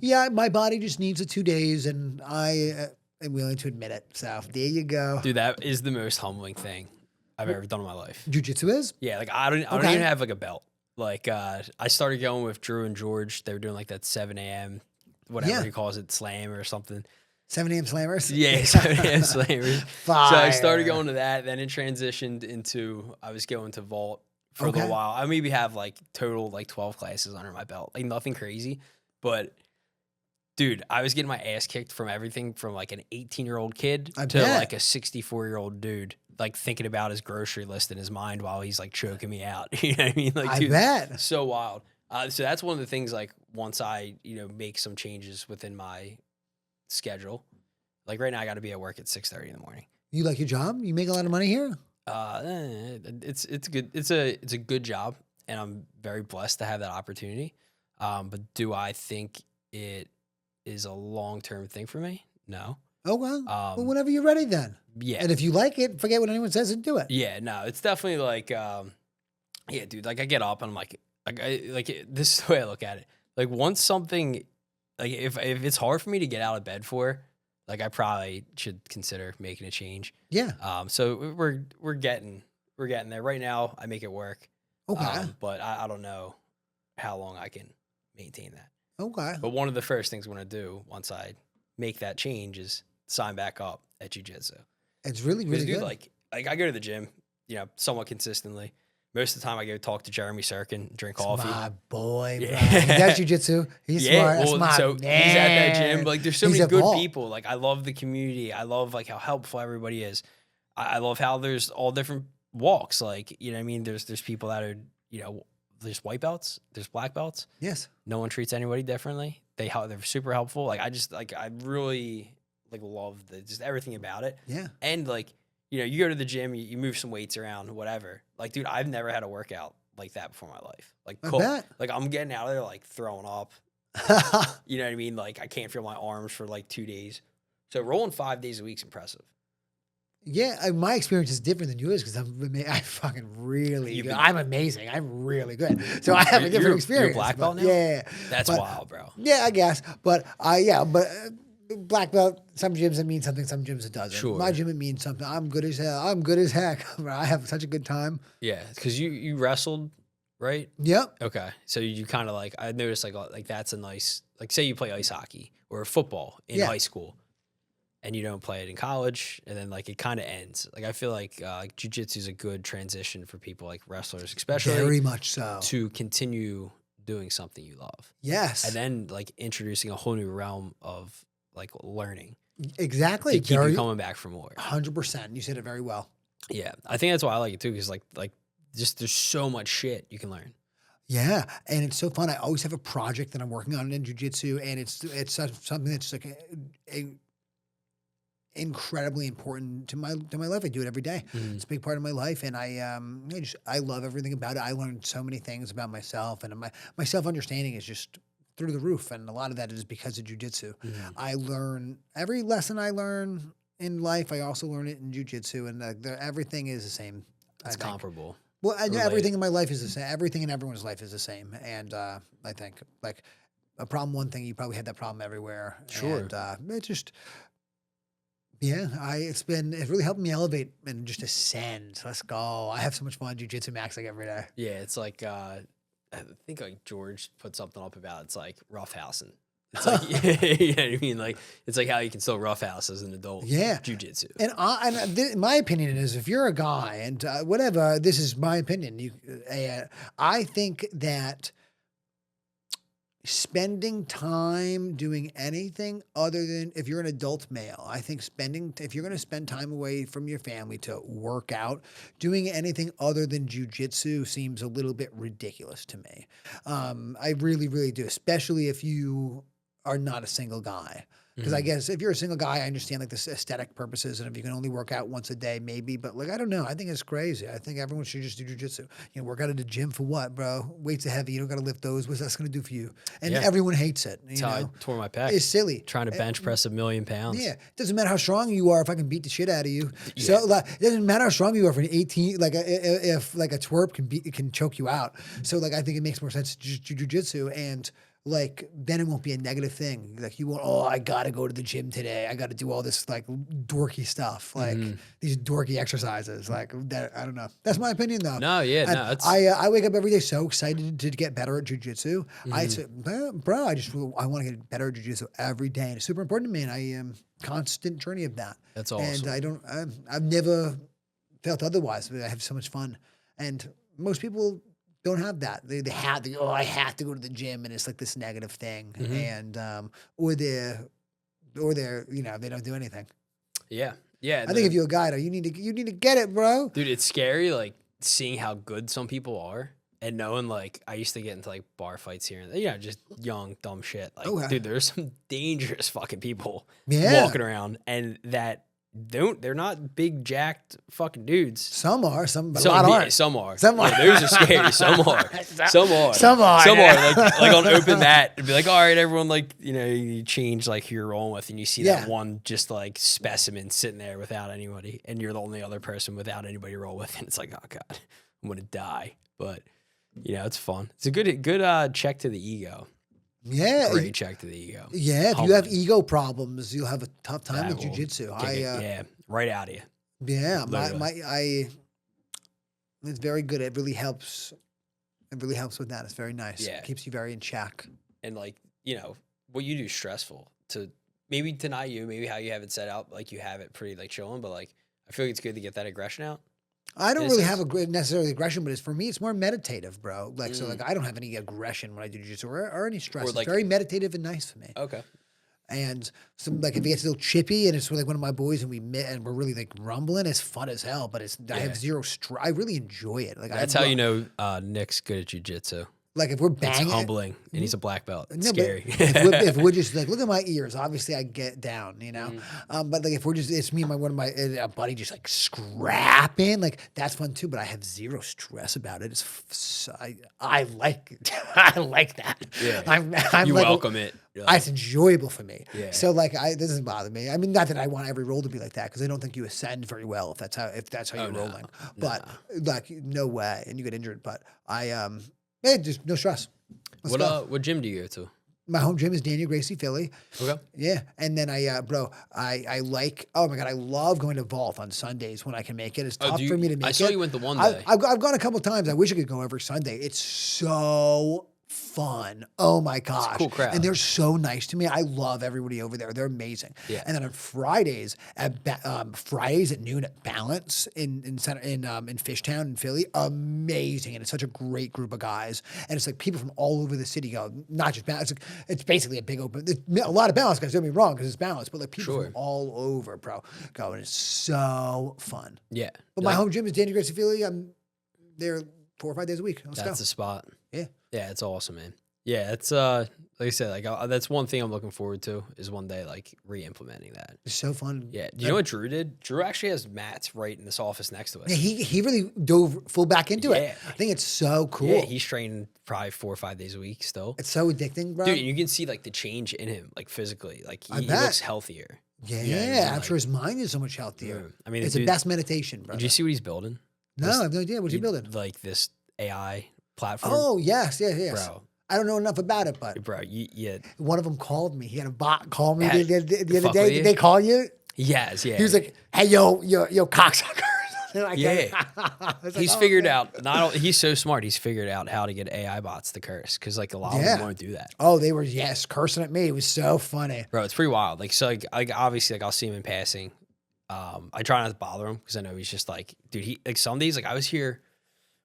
Yeah, my body just needs the 2 days, and I am willing to admit it. So there you go, dude. That is the most humbling thing I've ever done in my life. Jiu-jitsu is? Yeah, like I don't even have like a belt. Like I started going with Drew and George. They were doing like that 7 a.m. whatever he calls it, slam or something. 7 a.m. slammers? Yeah, 7 a.m. slammers. Fire. So I started going to that. Then it transitioned into, I was going to vault for a little while. I maybe have like total like 12 classes under my belt. Like nothing crazy. But dude, I was getting my ass kicked from everything from like an 18-year-old kid to like a 64-year-old dude, like thinking about his grocery list in his mind while he's like choking me out. You know what I mean? Like, dude, I bet. So wild. So that's one of the things, like once I, make some changes within my schedule. Like right now I got to be at work at 6:30 in the morning. You like your job? You make a lot of money here? It's good. It's a good job, and I'm very blessed to have that opportunity. But do I think it is a long-term thing for me? No. Okay. Well, whenever you're ready then. Yeah. And if you like it, forget what anyone says and do it. Yeah, no, it's definitely like, yeah, dude, like I get up and I'm like this is the way I look at it. Like once something, like if it's hard for me to get out of bed for, like I probably should consider making a change. Yeah. So we're getting there. Right now I make it work. Okay. But I don't know how long I can maintain that. Okay. But one of the first things I'm going to do once I make that change is sign back up at jiu-jitsu. It's really, really good. Like I go to the gym, somewhat consistently. Most of the time I go talk to Jeremy Sirkin, drink coffee. My boy, bro. He does jiu-jitsu. He's smart. That's my so man. He's at that gym. Like there's so many good vault. people. Like I love the community. I love like how helpful everybody is. I love how there's all different walks. Like, you know what I mean? There's people that are, there's white belts, there's black belts. Yes. No one treats anybody differently. They're super helpful. Like I really like love just everything about it. Yeah. And like, you go to the gym, you move some weights around, whatever. Like, dude, I've never had a workout like that before in my life. Like, I bet. like I'm getting out of there like throwing up. You know what I mean? Like I can't feel my arms for like 2 days. So rolling 5 days a week is impressive. Yeah, my experience is different than yours because I'm fucking really good. I'm amazing. I'm really good. So I have a different experience. You're black belt now? Yeah. That's wild, bro. Yeah, I guess. But black belt, some gyms it means something, some gyms it doesn't. Sure. My gym it means something. I'm good as hell. I'm good as heck. I have such a good time. Yeah, because you wrestled, right? Yep. Okay, so you kind of like I noticed like that's a nice like say you play ice hockey or football in high school, and you don't play it in college, and then like it kind of ends. Like I feel like jiu-jitsu is a good transition for people like wrestlers, especially very much so to continue doing something you love. Yes, and then like introducing a whole new realm of like learning. Exactly. To keep you coming back for more. 100%. You said it very well. Yeah, I think that's why I like it too, because like just there's so much shit you can learn. Yeah, and it's so fun. I always have a project that I'm working on in jiu-jitsu, and it's something that's like incredibly important to my life. I do it every day. Mm-hmm. It's a big part of my life, and I love everything about it. I learned so many things about myself, and my self-understanding is just through the roof, and a lot of that is because of jiu-jitsu. Mm-hmm. I learn every lesson I learn in life. I also learn it in jiu-jitsu, and everything is the same. It's comparable. Well, everything in my life is the same. Everything in everyone's life is the same, and I think like a problem, one thing, you probably had that problem everywhere. Sure. And it just, yeah, it's really helped me elevate and just ascend. Let's go. I have so much fun jiu-jitsu max like every day. Yeah, it's like I think like George put something up about it's like roughhousing. It's like you know what I mean, like it's like how you can still roughhouse as an adult. Yeah, jiu-jitsu. And my opinion is, if you're a guy and whatever, this is my opinion. I think that spending time doing anything other than, if you're an adult male, I think if you're going to spend time away from your family to work out, doing anything other than jiu-jitsu seems a little bit ridiculous to me. I really, really do, especially if you are not a single guy. Because I guess if you're a single guy, I understand like this aesthetic purposes, and if you can only work out once a day, maybe. But like, I don't know. I think it's crazy. I think everyone should just do jiu-jitsu. You know, work out at the gym for what, bro? Weights are heavy. You don't got to lift those. What's that going to do for you? And everyone hates it. That's how I tore my pec. It's silly. Trying to bench press 1,000,000 pounds. Yeah, it doesn't matter how strong you are if I can beat the shit out of you. Yeah. So like, it doesn't matter how strong you are for an 18. Like if like a twerp can choke you out. So like, I think it makes more sense to jiu-jitsu, and like, then it won't be a negative thing. Like, you won't, I got to go to the gym today. I got to do all this, like, dorky stuff. Like, these dorky exercises. Like, that, I don't know. That's my opinion, though. No, yeah, no. I wake up every day so excited to get better at jiu-jitsu. I say, bro, I want to get better at jiu-jitsu every day. And it's super important to me, and I am constant journey of that. That's awesome. And I've never felt otherwise. I have so much fun. And most people don't have that. They have to go, I have to go to the gym, and it's like this negative thing. And or they're you know, they don't do anything. Yeah. Yeah. I think if you're a guy though, you need to get it, bro. Dude, it's scary like seeing how good some people are, and knowing like I used to get into like bar fights here and just young, dumb shit. Like dude, there's some dangerous fucking people walking around, and that they're not big jacked fucking dudes. Some are, but a lot aren't. Some are. Some are. Yeah, those are scary. Some are. Some are. Some are. Some are. Like on open mat, it'd be like, all right, everyone, like, you know, you change like who you're rolling with, and you see that one just like specimen sitting there without anybody, and you're the only other person without anybody to roll with, and it's like, oh god, I'm gonna die. But you know, it's fun. It's a good check to the ego. Yeah. Great check to the ego. Yeah. If you have ego problems, you'll have a tough time with jiu-jitsu. Yeah, right out of you. Yeah. It's very good. It really helps. It really helps with that. It's very nice. Yeah. It keeps you very in check. And like, you know, what you do is stressful to not you, maybe how you have it set out, like you have it pretty like chilling, but like, I feel like it's good to get that aggression out. I don't really have necessarily aggression, but for me, it's more meditative, bro. Like, so like, I don't have any aggression when I do jiu-jitsu or any stress. It's very meditative and nice for me. Okay. And some like, if it gets a little chippy and it's like one of my boys and we're really like rumbling, it's fun as hell, but I have zero stress. I really enjoy it. Like, that's how you know Nick's good at jiu-jitsu. Like if we're It's banging, humbling, and he's a black belt. It's no, but scary. if we're just like, look at my ears. Obviously, I get down, you know. Mm-hmm. But like if we're just, it's me and one of my a buddy just like scrapping. Like that's fun too. But I have zero stress about it. I like it. I like that. Yeah. I'm You like, welcome it. It's enjoyable for me. Yeah. So like, this doesn't bother me. I mean, not that I want every role to be like that, because I don't think you ascend very well if that's how you're rolling. But like, no way, and you get injured. But just no stress. Let's go. What gym do you go to? My home gym is Daniel Gracie, Philly. Okay. Yeah. And then I like, oh my God, I love going to Vault on Sundays when I can make it. It's tough for me to make it. I saw you went the one day. I've gone a couple times. I wish I could go every Sunday. It's so fun. Oh my gosh. It's a cool crowd. And they're so nice to me. I love everybody over there. They're amazing. Yeah. And then on Fridays at noon at Balance in Fishtown in Philly, amazing. And it's such a great group of guys. And it's like people from all over the city go, not just Balance. It's basically a big open, a lot of Balance guys, don't get me wrong, because it's Balance, but like people from all over, bro, go. And it's so fun. Yeah. But my home gym is Daniel Gracie, Philly. I'm there 4 or 5 days a week. Let's go. That's the spot. Yeah. Yeah, it's awesome, man. Yeah, it's like I said, like that's one thing I'm looking forward to is one day like re-implementing that. It's so fun. Yeah. Do you know what Drew did? Drew actually has mats right in this office next to us. Yeah, he really dove full back into it. I think it's so cool. Yeah, he's training probably 4 or 5 days a week still. It's so addicting, bro. Dude, you can see like the change in him, like physically. Like he looks healthier. Yeah, I'm sure his mind is so much healthier. I mean, it's the best meditation, bro. Did you see what he's building? No, I have no idea. What's he building? Like this AI platform. Oh, yes. Bro. I don't know enough about it, but bro, yeah. One of them called me. He had a bot call me the other fuck day. with you? Did they call you? Yes, yeah. He was like, "Hey, yo, cocksucker." Like, yeah. He's like, figured out. He's so smart. He's figured out how to get AI bots to curse because like a lot of them won't do that. Oh, they were cursing at me. It was so funny, bro. It's pretty wild. Like so, like obviously, like I'll see him in passing. I try not to bother him because I know he's just like, dude. He like some days like I was here.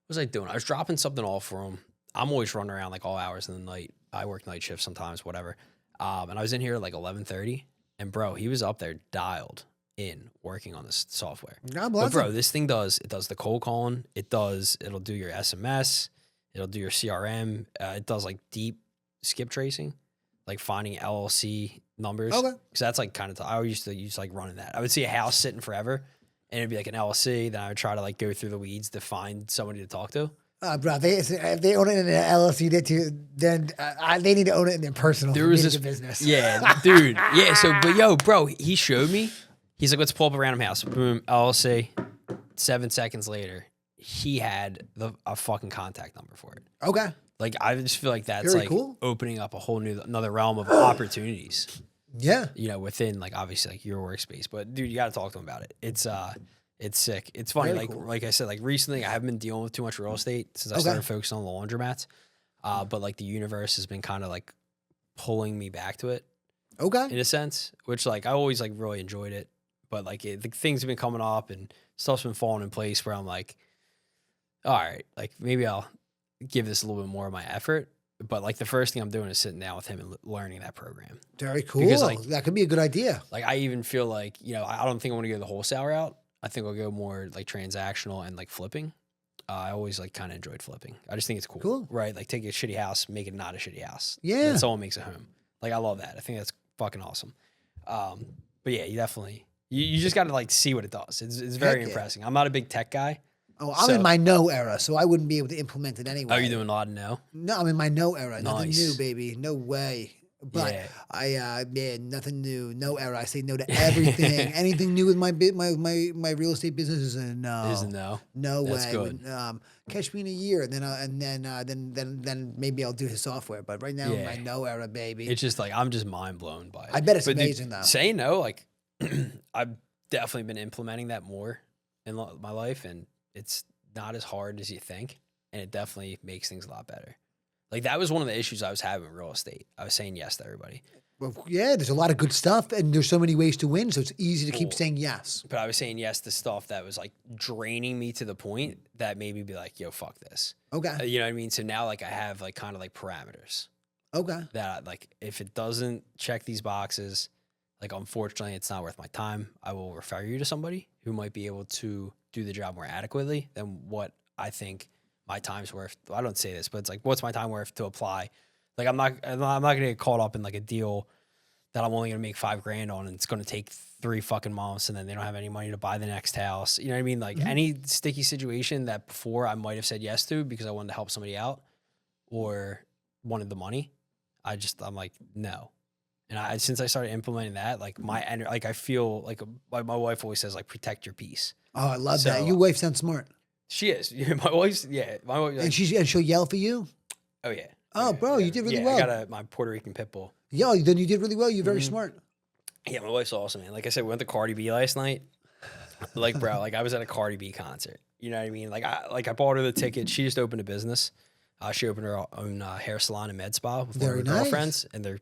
What was I doing? I was dropping something off for him. I'm always running around like all hours of the night. I work night shifts sometimes, whatever. And I was in here at like 11:30, and bro, he was up there dialed in working on this software. But bro, this thing does the cold calling. It'll do your SMS. It'll do your CRM. It does like deep skip tracing, like finding LLC numbers. Okay. Because that's like kind of, I used to use like running that. I would see a house sitting forever and it'd be like an LLC. Then I would try to like go through the weeds to find somebody to talk to. Bro, if they own it in an LLC, then they need to own it in their personal business. Yeah, dude. Yeah, so, but yo, bro, he showed me. He's like, let's pull up a random house. Boom, LLC. 7 seconds later, he had a fucking contact number for it. Okay. Like, I just feel like that's very like cool. Opening up a whole another realm of opportunities. Yeah. You know, within like obviously like your workspace. But dude, you got to talk to him about it. It's sick. It's funny. Very cool. Like I said, like recently I haven't been dealing with too much real estate since I started focusing on the laundromats. But like the universe has been kind of like pulling me back to it. Okay. In a sense, which like I always like really enjoyed it. But like the things have been coming up and stuff's been falling in place where I'm like, all right, like maybe I'll give this a little bit more of my effort. But like the first thing I'm doing is sitting down with him and learning that program. Very cool. Because, like, that could be a good idea. Like I even feel like, you know, I don't think I want to go the wholesale route. I think I'll go more like transactional and like flipping. I always like kind of enjoyed flipping. I just think it's cool. Right? Like take a shitty house, make it not a shitty house. Yeah. And someone makes a home. Like I love that. I think that's fucking awesome. But yeah, you definitely, you just got to like see what it does. It's very impressive. I'm not a big tech guy. Oh, I'm in my no era, so I wouldn't be able to implement it anyway. Oh, you're doing a lot of no? No, I'm in my no era. Nice. Nothing new, baby. No way. But nothing new. No era. I say no to everything. Anything new with my real estate business is a no. Is a no. No That's way. Good. Catch me in a year, and then maybe I'll do his software. But right now, my no era, baby. It's just like I'm just mind blown by it. I bet it's amazing though. Saying no, like I've definitely been implementing that more in my life, and it's not as hard as you think, and it definitely makes things a lot better. Like that was one of the issues I was having in real estate. I was saying yes to everybody. Well, yeah, there's a lot of good stuff, and there's so many ways to win, so it's easy to keep saying yes. But I was saying yes to stuff that was like draining me to the point that made me be like, yo, fuck this. Okay. You know what I mean? So now like I have like kind of like parameters. Okay. That like if it doesn't check these boxes, like unfortunately it's not worth my time. I will refer you to somebody who might be able to do the job more adequately than what I think my time's worth. I don't say this, but it's like, what's my time worth to apply? Like, I'm not going to get caught up in like a deal that I'm only going to make $5,000 on, and it's going to take 3 fucking months, and then they don't have any money to buy the next house. You know what I mean? Like any sticky situation that before I might have said yes to because I wanted to help somebody out or wanted the money, I'm like, no. And since I started implementing that, like like I feel like my wife always says, like, protect your peace. Oh, I love that. Your wife sounds smart. She is. My wife, my wife. And she'll yell for you? Oh, yeah. Oh, yeah, bro, yeah. you did really well. I got my Puerto Rican pit bull. Yeah, then you did really well. You're very smart. Yeah, my wife's awesome, man. Like I said, we went to Cardi B last night. Like, bro, like I was at a Cardi B concert. You know what I mean? Like I bought her the ticket. She just opened a business. She opened her own hair salon and med spa with one of her girlfriends, and they're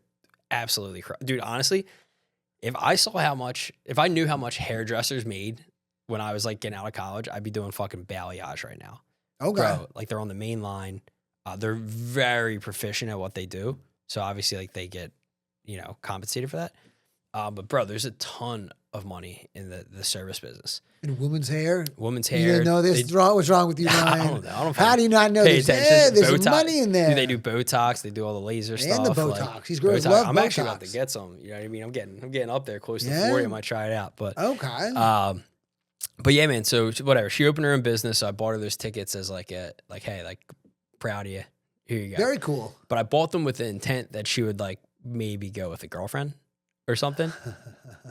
absolutely dude. Honestly, if I knew how much hairdressers made when I was like getting out of college, I'd be doing fucking balayage right now. Okay, bro, like they're on the main line. They're very proficient at what they do. So obviously, like they get, compensated for that. But bro, there's a ton of money in the service business. In women's hair? Women's hair. You didn't know this? What's wrong with you, Ryan? I don't know. How do you not know this? Yeah, there's some money in there. Dude, they do Botox. They do all the laser stuff. And the Botox. Like, these girls love Botox. I'm actually about to get some. You know what I mean? I'm getting up there close to 40. I might try it out. But okay. But yeah, man. So whatever. She opened her own business. So I bought her those tickets as hey, like proud of you. Here you go. Very cool. But I bought them with the intent that she would like maybe go with a girlfriend or something.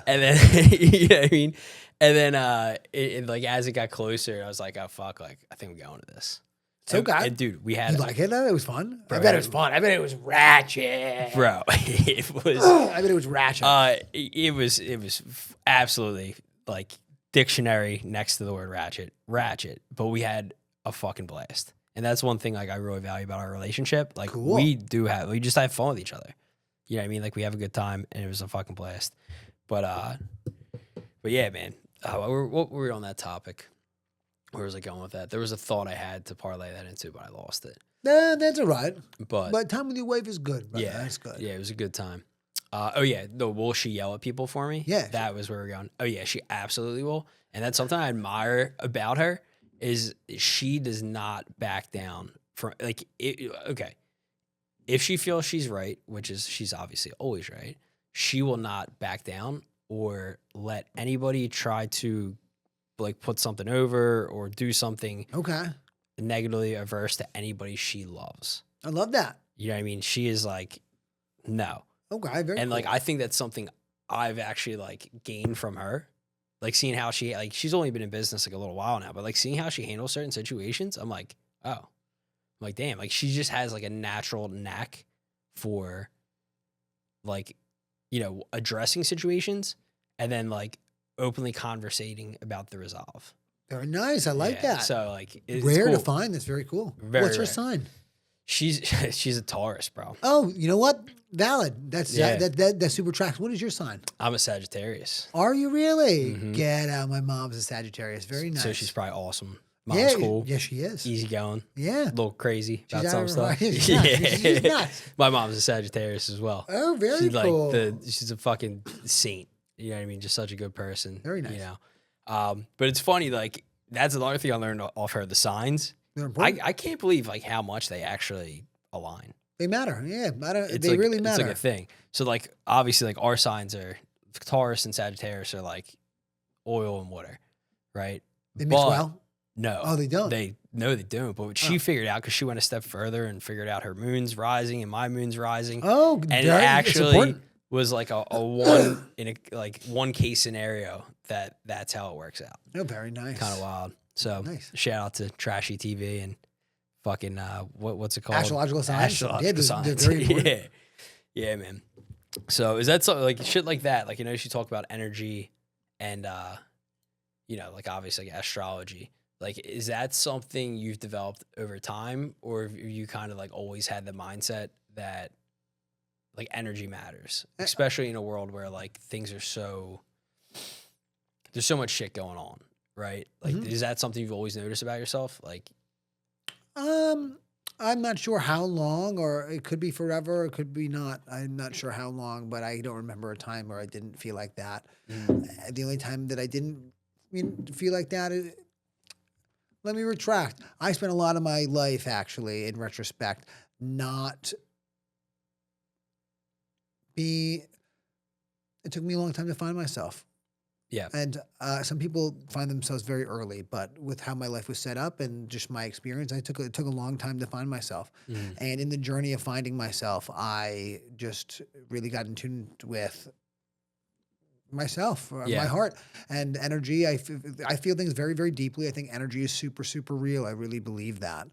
And then, you know what I mean? And then, it like, as it got closer, I was like, oh, fuck, like, I think we're going to this. So, and dude, we had you like it? It was fun. Bro, I bet it was fun. I bet it was ratchet. Bro, it was. I bet it was ratchet. It was absolutely like dictionary next to the word ratchet. But we had a fucking blast. And that's one thing like I really value about our relationship. Like we just have fun with each other. You know what I mean? Like we have a good time, and it was a fucking blast. But yeah, man. What were we on that topic? Where was I going with that? There was a thought I had to parlay that into, but I lost it. Nah, that's all right. But time with your wife is good. Brother. Yeah, that's good. Yeah, it was a good time. Oh yeah, will she yell at people for me? Yeah, that was where we're going. Oh yeah, she absolutely will, and that's something I admire about her. Is she does not back down from like it, okay. If she feels she's right, which is she's obviously always right, she will not back down or let anybody try to like put something over or do something negatively averse to anybody she loves. I love that. You know what I mean? She is like, no. Okay, very and cool. Like I think that's something I've actually like gained from her. Like seeing how she's only been in business like a little while now, but like seeing how she handles certain situations, I'm like, oh. I'm like, damn, like she just has like a natural knack for like, addressing situations and then like openly conversating about the resolve. Very nice. I like that. So like it's rare cool. to find. That's very cool. Very What's her rare. sign? She's a Taurus, bro. Oh, you know what? Valid. That's that super tracks. What is your sign? I'm a Sagittarius. Are you really? Mm-hmm. Get out. My mom's a Sagittarius. Very nice. So she's probably awesome. Mom's cool. Yeah, she is. Easygoing. Yeah. A little crazy She's about some stuff. She's nuts. She's nuts. My mom's a Sagittarius as well. Oh, very she's cool. She's a fucking saint. You know what I mean? Just such a good person. Very nice. But it's funny, like, that's another thing I learned off her, the signs. They're important. I can't believe, like, how much they actually align. They matter. Yeah. They really matter. It's like a thing. So, like, obviously, like, our signs are, Taurus and Sagittarius are, like, oil and water, right? They mix well? No. Oh, they don't? They don't. But what she figured out, because she went a step further and figured out her moon's rising and my moon's rising. Oh, and it actually was like a one in one case scenario that's how it works out. Oh, very nice. Kind of wild. So shout out to Trashy TV and fucking what's it called? Astrological signs. Astrological signs. They're very important. Yeah, man. So is that something like shit like that? Like, she talked about energy and like obviously like astrology. Like, is that something you've developed over time, or have you kind of like always had the mindset that like energy matters, especially in a world where like things are there's so much shit going on, right? Like, is that something you've always noticed about yourself? Like, I'm not sure how long, or it could be forever, it could be not. I'm not sure how long, but I don't remember a time where I didn't feel like that. The only time that I didn't feel like that is, let me retract. I spent a lot of my life, actually, in retrospect, not be. It took me a long time to find myself. Yeah. And some people find themselves very early, but with how my life was set up and just my experience, it took a long time to find myself. Mm. And in the journey of finding myself, I just really got in tune with myself, my heart and energy. I feel things very, very deeply. I think energy is super, super real. I really believe that.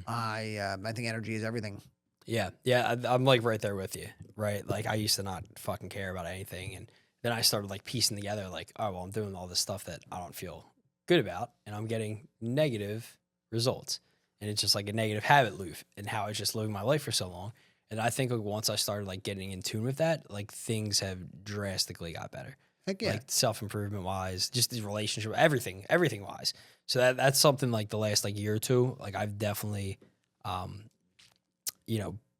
I think energy is everything. Yeah. Yeah. I'm like right there with you, right? Like I used to not fucking care about anything. And then I started like piecing together like, oh, well, I'm doing all this stuff that I don't feel good about and I'm getting negative results. And it's just like a negative habit loop and how I was just living my life for so long. And I think like once I started like getting in tune with that, like things have drastically got better. Heck yeah. Like self-improvement wise, just the relationship, everything wise. So that's something like the last like year or two, like I've definitely,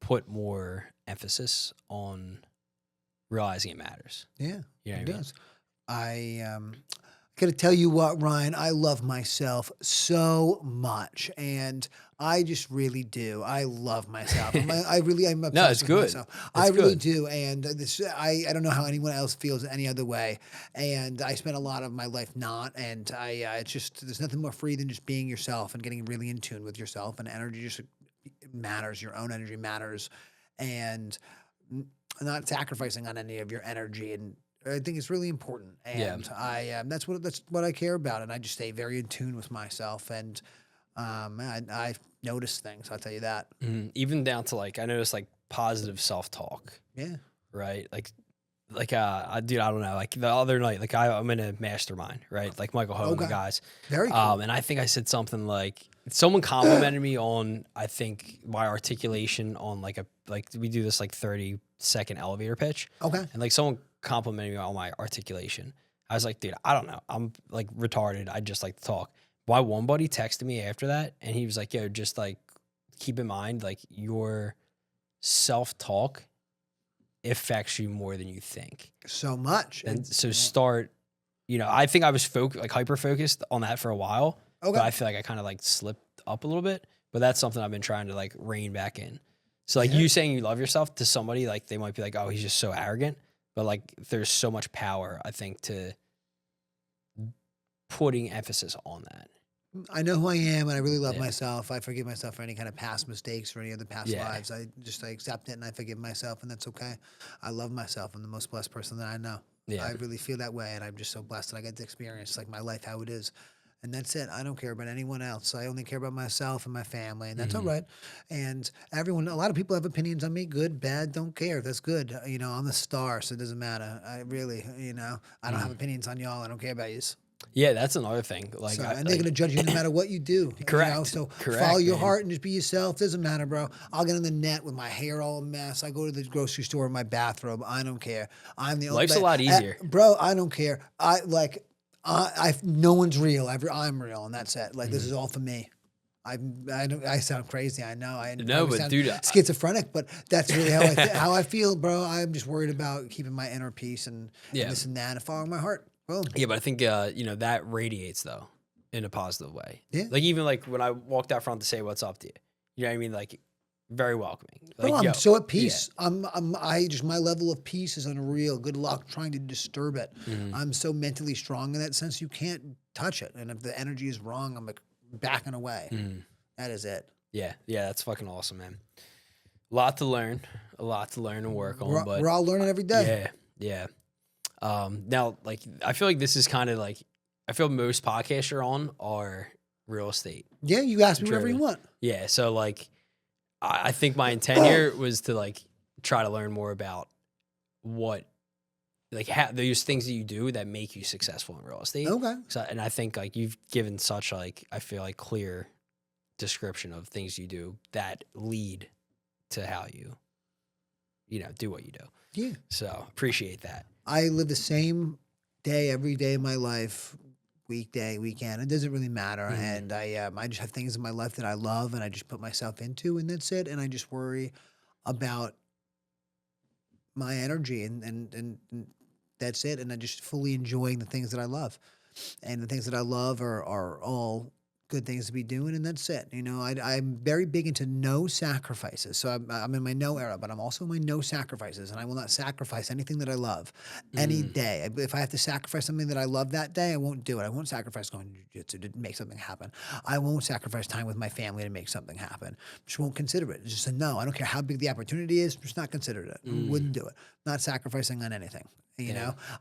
put more emphasis on realizing it matters. Yeah, You know it what I mean? does. I gotta tell you what, Ryan, I love myself so much, and I just really do. I love myself. I'm No, obsessed it's with good. myself. I It's really good. do, and I don't know how anyone else feels any other way. And I spent a lot of my life not, and it's just there's nothing more free than just being yourself and getting really in tune with yourself. And energy just matters. Your own energy matters, and not sacrificing on any of your energy. And I think it's really important, and that's what I care about, and I just stay very in tune with myself, and I notice things. I'll tell you that. Even down to like, I noticed like positive self-talk, Yeah. right? Dude, I don't know. Like the other night, like I'm in a mastermind, right? Like Michael Ho and the Okay. guys. Very cool. And I think I said something like someone complimented me on, I think my articulation on like we do this like 30-second elevator pitch. Okay. And like someone complimented me on my articulation. I was like, dude, I don't know. I'm like retarded. I just like to talk. Why one buddy texted me after that and he was like, yo, just like keep in mind, like your self-talk affects you more than you think. So much. And so start, I think I was like hyper focused on that for a while, Okay. but I feel like I kind of like slipped up a little bit, but that's something I've been trying to like rein back in. So like you saying you love yourself to somebody, like they might be like, oh, he's just so arrogant, but like there's so much power, I think, to putting emphasis on that. I know who I am, and I really love myself. I forgive myself for any kind of past mistakes or any other past lives. I accept it and I forgive myself, and that's okay. I love myself. I'm the most blessed person that I know. Yeah. I really feel that way, and I'm just so blessed that I get to experience like my life how it is. And that's it. I don't care about anyone else. I only care about myself and my family, and that's all right. And a lot of people have opinions on me, good, bad, don't care. That's good. I'm the star, so it doesn't matter. I really, I don't have opinions on y'all. I don't care about yous. Yeah, that's another thing. Like, And they're gonna judge you no matter what you do. Correct. So Correct, follow your man. heart and just be yourself. Doesn't matter, bro. I'll get on the net with my hair all a mess. I go to the grocery store in my bathrobe. I don't care. I'm the only Life's a lot easier. bro. I don't care. No one's real. I'm real, and that's it. Like this is all for me. I sound crazy. I know. I but dude, schizophrenic, but that's really how I feel, bro. I'm just worried about keeping my inner peace and this and that, and following my heart. Boom. Yeah, but I think that radiates though in a positive way. Yeah. Like even like when I walked out front to say what's up to you, you know what I mean? Like very welcoming. Like, I'm so at peace. My level of peace is unreal. Good luck trying to disturb it. I'm so mentally strong in that sense. You can't touch it. And if the energy is wrong, I'm like backing away. That is it. Yeah. That's fucking awesome, man. A lot to learn and work on. But we're all learning every day. Yeah. Now, like, I feel like this is kind of like, I feel most podcasts you're on are real estate. Yeah, you ask me whatever you want. Yeah, so like, I think my intent here was to like try to learn more about what, like, those things that you do that make you successful in real estate. Okay. So, and I think like you've given such like, I feel like clear description of things you do that lead to how you do what you do. Yeah. So appreciate that. I live the same day every day of my life, weekday, weekend. It doesn't really matter. And I just have things in my life that I love and I just put myself into, and that's it. And I just worry about my energy and that's it. And I just fully enjoying the things that I love. And the things that I love are all good things to be doing, and that's it. I'm very big into no sacrifices. So I'm in my no era, but I'm also in my no sacrifices, and I will not sacrifice anything that I love any day. If I have to sacrifice something that I love that day, I won't do it. I won't sacrifice going to jiu-jitsu to make something happen. I won't sacrifice time with my family to make something happen. Just won't consider it. It's just a no. I don't care how big the opportunity is. Just not considered it. Wouldn't do it. Not sacrificing on anything.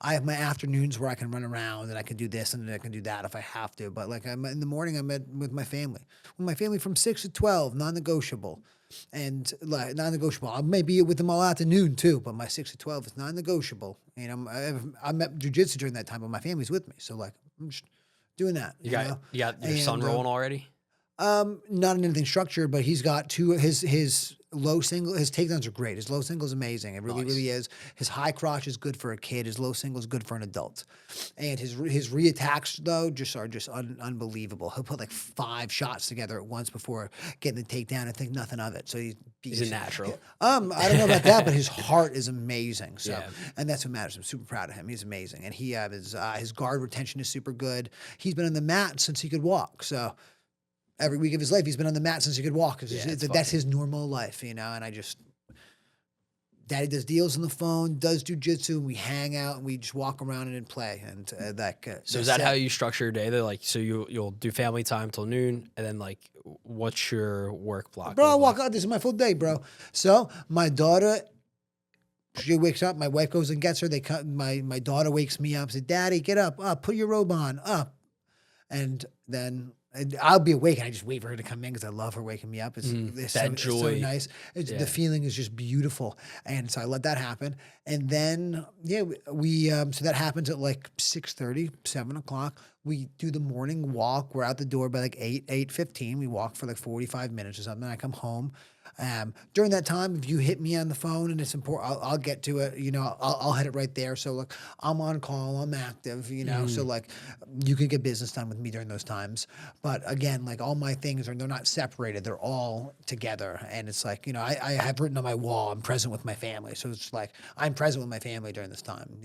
I have my afternoons where I can run around and I can do this and I can do that if I have to. But like in the morning, I'm with my family. With my family from 6 to 12, non-negotiable. And like non-negotiable. I may be with them all afternoon too, but my 6 to 12 is non-negotiable. I'm at jiu-jitsu during that time, but my family's with me. So like I'm just doing that. You got your son rolling already? Not in anything structured, but he's got his low single. His takedowns are great. His low single is amazing. It really is. His high crotch is good for a kid. His low single is good for an adult. And his reattacks though are just unbelievable. He'll put like 5 shots together at once before getting the takedown and think nothing of it. So he's a natural. I don't know about that, but his heart is amazing. So and that's what matters. I'm super proud of him. He's amazing, and his guard retention is super good. He's been on the mat since he could walk. So. Every week of his life, he's been on the mat since he could walk. That's his normal life, And Daddy does deals on the phone, does jujitsu, and we hang out and we just walk around and play. And so is that how you structure your day? They're like, so you'll do family time till noon, and then like, what's your work block? Bro, I walk out. This is my full day, bro. So my daughter. She wakes up. My wife goes and gets her. My daughter wakes me up. Says, "Daddy, get up. Put your robe on. Up." And then I'll be awake and I just wait for her to come in because I love her waking me up. It's so nice. The feeling is just beautiful. And so I let that happen. And then, we so that happens at like 6:30, 7 o'clock. We do the morning walk. We're out the door by like 8:15. We walk for like 45 minutes or something. I come home. During that time, if you hit me on the phone and it's important, I'll get to it. I'll hit it right there. So like I'm on call, I'm active. So like you could get business done with me during those times. But again, like all my things they're not separated. They're all together. And it's like I have written on my wall, I'm present with my family. So it's like I'm present with my family during this time.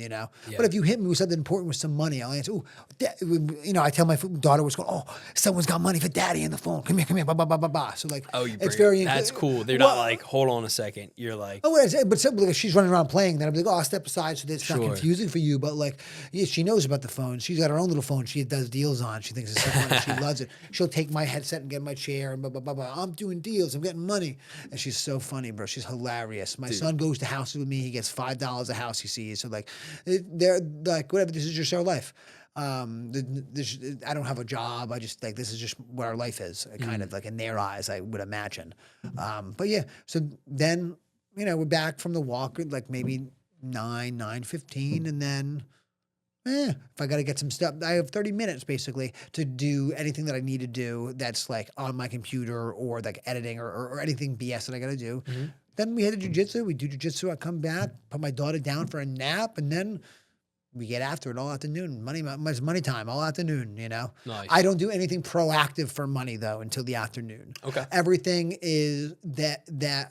But if you hit me with something important with some money, I'll answer. I tell my daughter what's going. Oh, someone's got money for daddy in the phone. Come here. Blah blah blah blah blah. So like it's very. That's cool. They're not like, hold on a second. You're like, but simply if she's running around playing, then I'll be like, I'll step aside so that it's not confusing for you. But like, she knows about the phone. She's got her own little phone. She does deals on. She thinks it's so funny. She loves it. She'll take my headset and get in my chair and blah blah blah blah. I'm doing deals. I'm getting money, and she's so funny, bro. She's hilarious. My son goes to houses with me. He gets $5 a house he sees. So like, they're like, whatever. This is just our life. I don't have a job. I just like this is just what our life is, kind of like in their eyes, I would imagine. But yeah, so then we're back from the walk at like maybe 9:15, and then if I got to get some stuff, I have 30 minutes basically to do anything that I need to do that's like on my computer or like editing or anything BS that I got to do. Then we head to jiu-jitsu. We do jiu-jitsu. I come back, put my daughter down for a nap, and then we get after it all afternoon. Money time all afternoon, Nice. I don't do anything proactive for money though until the afternoon. Okay. Everything is that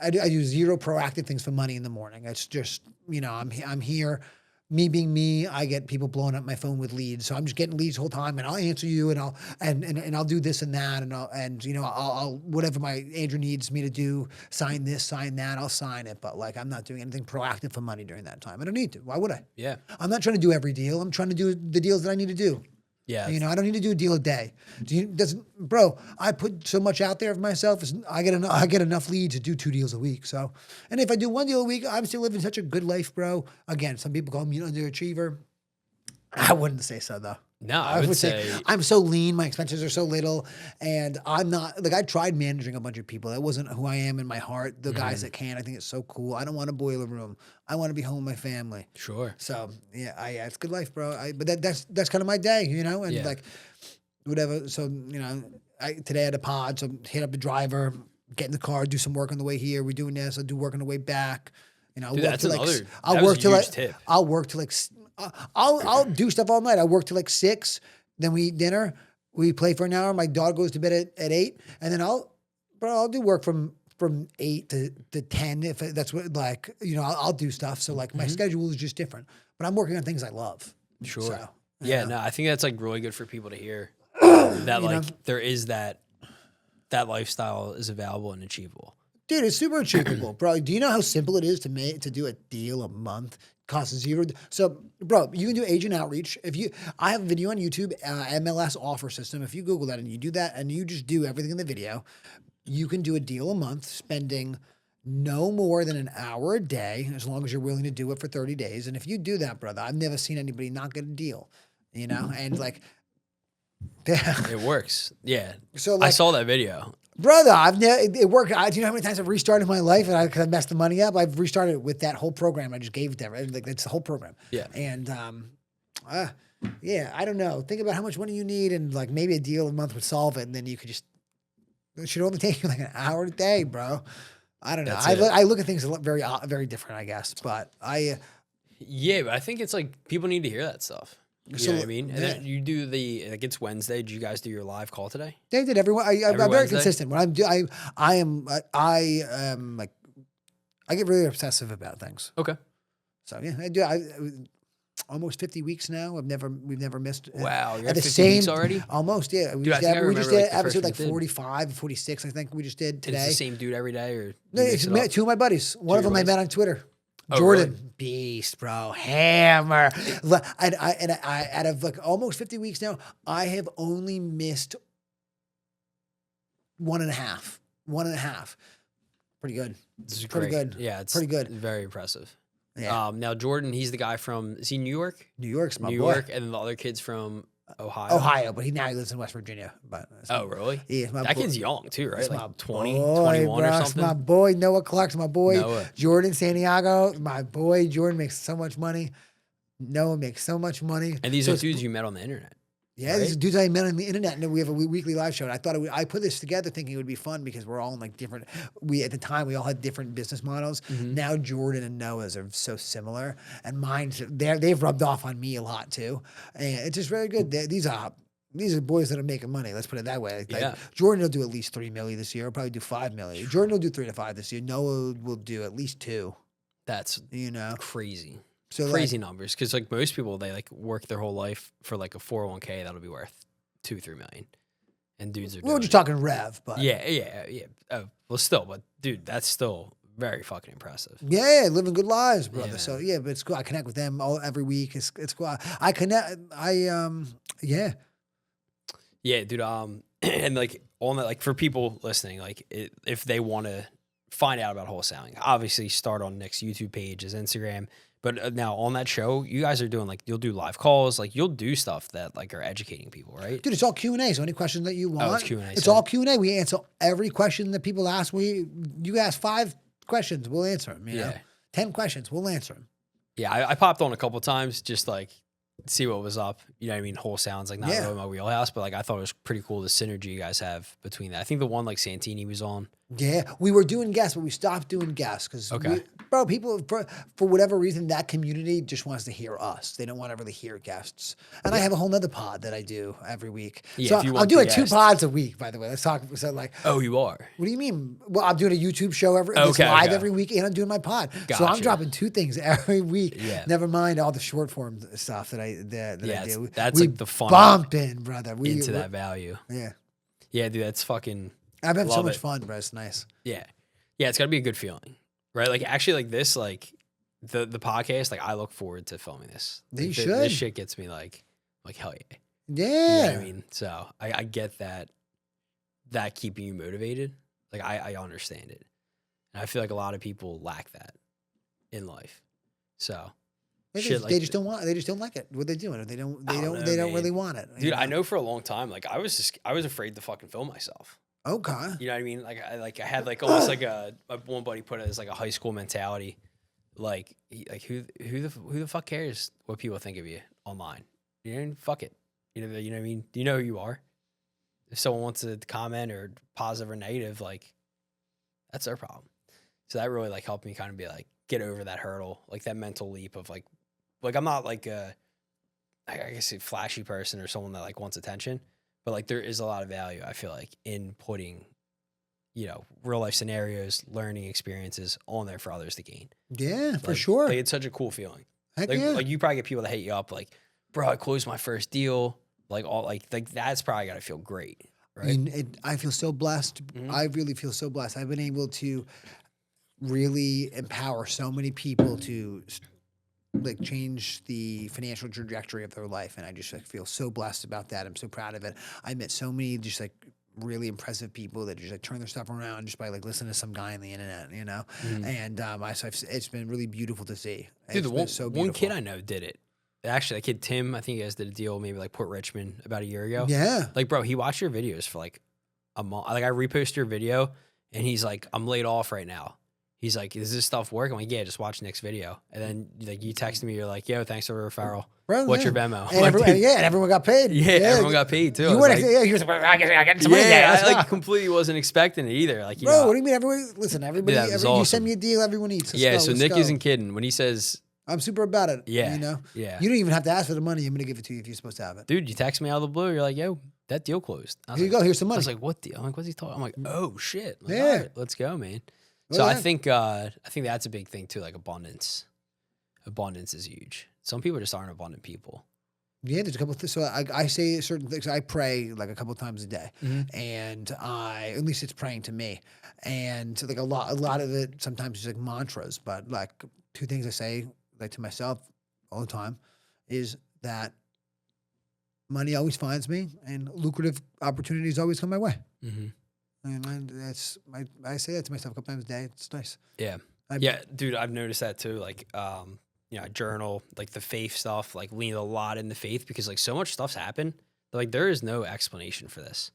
I do zero proactive things for money in the morning. It's just, I'm here. Me being me, I get people blowing up my phone with leads. So I'm just getting leads the whole time, and I'll answer you, and I'll do this and that, and I'll whatever my Andrew needs me to do, sign this, sign that, I'll sign it. But like I'm not doing anything proactive for money during that time. I don't need to. Why would I? Yeah. I'm not trying to do every deal. I'm trying to do the deals that I need to do. Yeah. I don't need to do a deal a day. Bro, I put so much out there of myself. I get enough leads to do 2 deals a week. So, and if I do 1 deal a week, I'm still living such a good life, bro. Again, some people call me an underachiever. I wouldn't say so though. No, I would say I'm so lean. My expenses are so little, and I'm not like I tried managing a bunch of people. That wasn't who I am in my heart. The guys that can, I think it's so cool. I don't want a boiler room. I want to be home with my family. Sure. So yeah, it's good life, bro. But that's kind of my day, and like whatever. So today I had a pod, so hit up the driver, get in the car, do some work on the way here. We're doing this. I'll do work on the way back. Dude, that's another. I'll work till like. I'll do stuff all night. I work till like 6, then we eat dinner. We play for an hour. My dog goes to bed at 8, and then I'll do work from 8 to 10 if that's what I'll do stuff. So like my schedule is just different, but I'm working on things I love. Sure. So, yeah. No, I think that's like really good for people to hear. that like there is that lifestyle is available and achievable. Dude, it's super achievable, bro. Do you know how simple it is to do a deal a month? Costs zero. So, bro, you can do agent outreach. I have a video on YouTube, MLS Offer System. If you Google that and you do that and you just do everything in the video, you can do a deal a month, spending no more than an hour a day, as long as you're willing to do it for 30 days. And if you do that, brother, I've never seen anybody not get a deal, and like, it works. Yeah. So I saw that video. Brother, it worked. Do you know how many times I've restarted my life and because I messed the money up? I've restarted it with that whole program. I just gave it to everyone. Like, that's the whole program. Yeah. And, yeah, I don't know. Think about how much money you need and like maybe a deal a month would solve it. And then it should only take you like an hour a day, bro. I don't know. I look at things very, very different, I guess. But yeah, but I think it's like people need to hear that stuff. You know what I mean? And then you do like it's Wednesday. Did you guys do your live call today? They did everyone. I'm very consistent. When I am like, I get really obsessive about things. Okay. So yeah, I do. Almost 50 weeks now. We've never missed. Wow, you're at the 50 weeks already? Almost, yeah. We just did episode like 45, 46, I think we just did today. It's the same dude every day? Or no, it's two of my buddies. One of them I met on Twitter. Oh, Jordan, really? Beast, bro, hammer. And I out of like almost 50 weeks now, I have only missed 1.5. 1.5. Pretty good. This is pretty great. good. Yeah, it's pretty good. Very impressive. Yeah. Now Jordan, he's the guy from, is he New York? New York's my boy. New York, and then the other kid's from Ohio. Ohio, but he lives in West Virginia. But oh, really? Yeah, that kid's young too, right? Like 20, boy, 21 bro. or something. My boy Noah Clark's my boy. Noah. Jordan Santiago, my boy. Jordan makes so much money. Noah makes so much money. And these are dudes you met on the internet. Yeah, right? These are dudes I met on the internet, and we have a weekly live show. And I thought I put this together thinking it would be fun because we're all in like different. At the time we all had different business models. Mm-hmm. Now Jordan and Noah's are so similar, and they've rubbed off on me a lot too. And it's just very good. These are boys that are making money. Let's put it that way. Like Jordan will do at least $3 million this year. He'll probably do $5 million. Jordan will do 3 to 5 this year. Noah will do at least 2. That's crazy. So crazy numbers, because like most people, they like work their whole life for like a 401k that'll be worth $2-3 million, and dudes are. We're just talking rev, but yeah. Well, still, but dude, that's still very fucking impressive. Yeah, living good lives, brother. So yeah, but it's cool. I connect with them every week. It's cool. I connect. Yeah, dude. And like on that, like for people listening, like if they want to find out about wholesaling, obviously start on Nick's YouTube page, his Instagram. But now on that show, you guys are doing like, you'll do live calls, like you'll do stuff that like are educating people, right? Dude, it's all Q&A. So any questions that you want, it's Q&A. It's all Q&A. We answer every question that people ask. You ask 5 questions, we'll answer them. You know? 10 questions, we'll answer them. Yeah, I popped on a couple times just like see what was up. You know what I mean? Wholesaling's like not really my wheelhouse, but like I thought it was pretty cool the synergy you guys have between that. I think the one like Santini was on. Yeah, we were doing guests, but we stopped doing guests because, bro, people for whatever reason that community just wants to hear us. They don't want to really hear guests. And I have a whole nother pod that I do every week. Yeah, so I'm doing 2 pods a week, by the way. Let's talk. So like, oh, you are? What do you mean? Well, I'm doing a YouTube show live every week, and I'm doing my pod. Gotcha. So I'm dropping 2 things every week. Yeah. Never mind all the short form stuff that I do. That's like the fun bumping, brother. Into that value. Yeah. Yeah, dude, that's fucking. I've had so much fun, bro. It's nice. Yeah. Yeah, it's got to be a good feeling, right? Like, actually, like this, like, the podcast, like, I look forward to filming this. Like, you should. This shit gets me, like hell yeah. Yeah. You know what I mean? So, I get that keeping you motivated. Like, I understand it. And I feel like a lot of people lack that in life. So... They just don't like it. What they're doing. They don't really want it. Dude, I know for a long time, like I was afraid to fucking film myself. Okay. You know what I mean? Like I had like almost like one buddy put it as like a high school mentality. Like who the fuck cares what people think of you online? You know, fuck it. You know what I mean? Do you know who you are? If someone wants to comment or positive or negative, like that's their problem. So that really like helped me kind of be like get over that hurdle, like that mental leap of like I'm not like I guess a flashy person or someone that like wants attention, but like there is a lot of value I feel like in putting, real life scenarios, learning experiences on there for others to gain. Yeah, for sure. Like it's such a cool feeling. Heck like, yeah. Like you probably get people that hate you up like, bro, I closed my first deal. Like that's probably got to feel great, I right? mean, I feel so blessed. I really feel so blessed. I've been able to really empower so many people to like change the financial trajectory of their life, and I just like feel so blessed about that. I'm so proud of it. I met so many just like really impressive people that just like turn their stuff around just by like listening to some guy on the internet, you know. And it's been really beautiful to see. Dude, It's been so beautiful. one kid I know did it. Actually, that kid Tim, I think you guys did a deal maybe like Port Richmond about a year ago. Yeah. Like, bro, he watched your videos for like a month. Like, I reposted your video, and he's like, "I'm laid off right now." He's like, "Does this stuff work?" I'm like, "Yeah, just watch next video." And then like you texted me, you're like, "Yo, thanks for the referral. Bro, What's yeah. your Venmo?" And and everyone got paid. Yeah, everyone got paid too. You weren't, he was like, I get some money there. Yeah, Let's I go." like completely wasn't expecting it either. Like, you Bro, know, what do you mean? Everybody, that was you awesome. send me a deal, everyone eats. Let's yeah. go, So let's Nick go. isn't kidding when he says, I'm super about it. Yeah, You know? yeah. You don't even have to ask for the money. I'm going to give it to you if you're supposed to have it. "Dude, you text me out of the blue. You're like, yo, that deal closed." I was Here you like, go. Here's some I money. was like, "What deal?" I'm like, "What's he talking?" I'm like, "Oh shit." I'm like, Yeah. "All right, let's go, man." Well, So yeah. I think that's a big thing too. Like abundance is huge. Some people just aren't abundant people. Yeah, there's a couple of things. So I say certain things. I pray like a couple of times a day, and at least it's praying to me, and like a lot of it sometimes is like mantras. But like two things I say like to myself all the time is that money always finds me, and lucrative opportunities always come my way. And I say that to myself a couple times a day. It's nice. Yeah. Yeah, dude, I've noticed that too. Like, you know, I journal, like the faith stuff, like lean a lot in the faith because like so much stuff's happened. Like there is no explanation for this.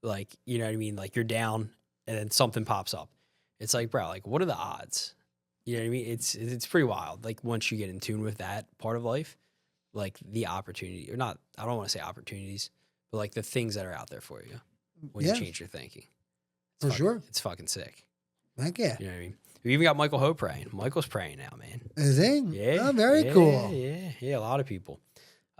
Like, you know what I mean? Like you're down and then something pops up. It's like, bro, like what are the odds? You know what I mean? It's pretty wild. Like once you get in tune with that part of life, like the opportunity or not, I don't want to say opportunities, but like the things that are out there for you when you change your thinking. For sure. It's fucking sick. Heck yeah. You know what I mean? We even got Michael Ho praying. Michael's praying now, man. Is he? Yeah. Oh, very cool. Yeah. A lot of people.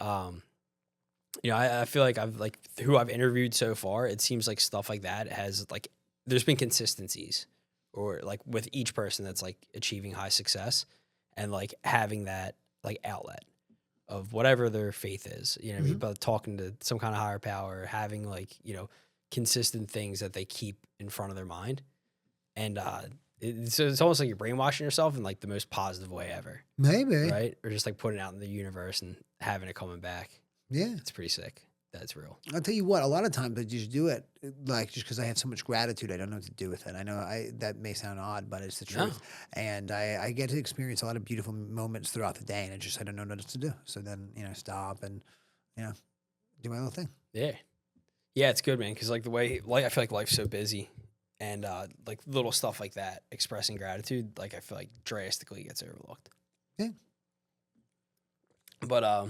You know, I feel like who I've interviewed so far, it seems like stuff like that has like, there's been consistencies or like with each person that's like achieving high success and like having that like outlet of whatever their faith is, you know what I mean? But talking to some kind of higher power, having like, you know, consistent things that they keep in front of their mind. And, it's almost like you're brainwashing yourself in like the most positive way ever. Maybe. Right? Or just like putting it out in the universe and having it coming back. Yeah. It's pretty sick. That's real. I'll tell you what, a lot of times I just do it like just because I have so much gratitude, I don't know what to do with it. I know that may sound odd, but it's the truth. And I get to experience a lot of beautiful moments throughout the day, and I don't know what to do. So then, you know, stop and, you know, do my little thing. Yeah. Yeah, it's good, man. Because like the way, like I feel like life's so busy. And like little stuff like that, expressing gratitude, like I feel like drastically gets overlooked. Yeah. But all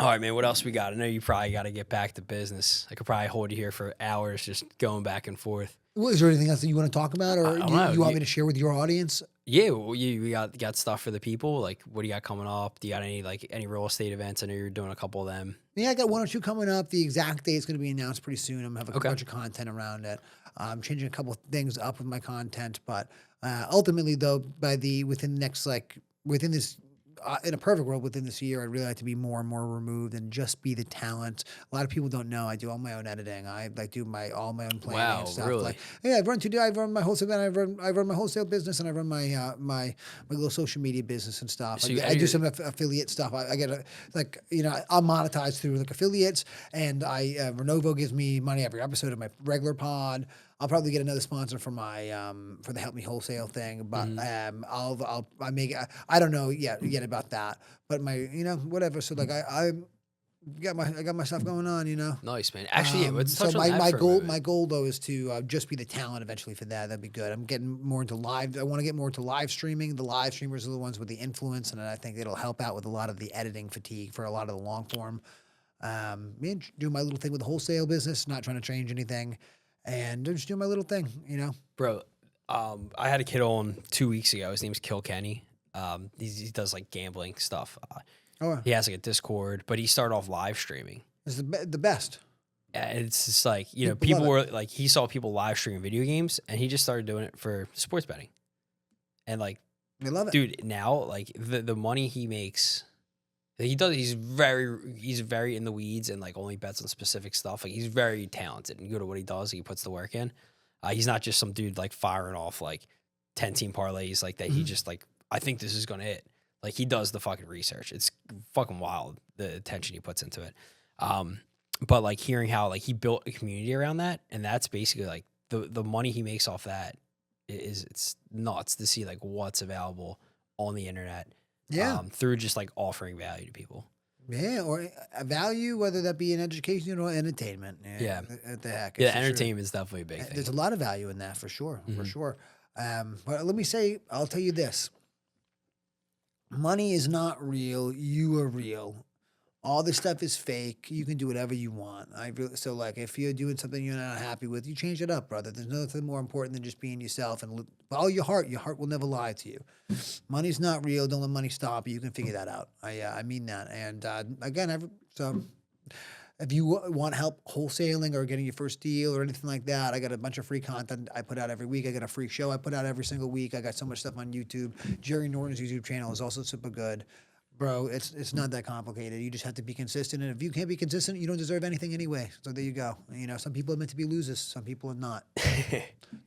right, man. What else we got? I know you probably got to get back to business. I could probably hold you here for hours, just going back and forth. Well, is there anything else that you want to talk about, or you want me to share with your audience? Yeah, well, we got stuff for the people. Like, what do you got coming up? Do you got any real estate events? I know you're doing a couple of them. Yeah, I got one or two coming up. The exact date is going to be announced pretty soon. I'm going to have a bunch of content around it. I'm changing a couple of things up with my content, but ultimately, though, within this. In a perfect world, within this year, I'd really like to be more and more removed and just be the talent. A lot of people don't know I do all my own editing. I like do all my own planning and stuff. Really? Like, yeah, I run my wholesale. I run my wholesale business, and I run my my little social media business and stuff. So I do some affiliate stuff. I get I'll monetize through like affiliates, and Renovo gives me money every episode of my regular pod. I'll probably get another sponsor for my for the Help Me Wholesale thing, but I don't know yet about that. But whatever. So like I got my stuff going on, you know. Nice, man. Actually, let's touch so on that my for a goal moment. my goal though is to just be the talent eventually for that. That'd be good. I'm getting more into live. I want to get more into live streaming. The live streamers are the ones with the influence, and I think it'll help out with a lot of the editing fatigue for a lot of the long form. Me and do my little thing with the wholesale business, not trying to change anything. And just do my little thing, you know? Bro, I had a kid on 2 weeks ago. His name's Kilkenny. He does like gambling stuff. He has like a Discord, but he started off live streaming. It's the best. And it's just like, people were like, he saw people live streaming video games and he just started doing it for sports betting. And like, I love it. Dude, now like the money he makes He does. He's very in the weeds and like only bets on specific stuff. Like he's very talented and good at what he does. He puts the work in. He's not just some dude like firing off like 10-team parlays like that. He just like, I think this is gonna hit. Like he does the fucking research. It's fucking wild the attention he puts into it. But like hearing how like he built a community around that, and that's basically like the money he makes off that it's nuts to see like what's available on the internet. Yeah. Through just like offering value to people. Yeah, or a value, whether that be in education or entertainment. Yeah. What the heck? Yeah, entertainment is definitely a big thing. There's a lot of value in that for sure, for sure. But let me say, I'll tell you this. Money is not real. You are real. All this stuff is fake. You can do whatever you want. So, like, if you're doing something you're not happy with, you change it up, brother. There's nothing more important than just being yourself and follow your heart. Your heart will never lie to you. Money's not real. Don't let money stop you. You can figure that out. I mean that. And again, so if you want help wholesaling or getting your first deal or anything like that, I got a bunch of free content I put out every week. I got a free show I put out every single week. I got so much stuff on YouTube. Jerry Norton's YouTube channel is also super good. Bro, it's not that complicated. You just have to be consistent. And if you can't be consistent, you don't deserve anything anyway. So there you go. You know, some people are meant to be losers. Some people are not.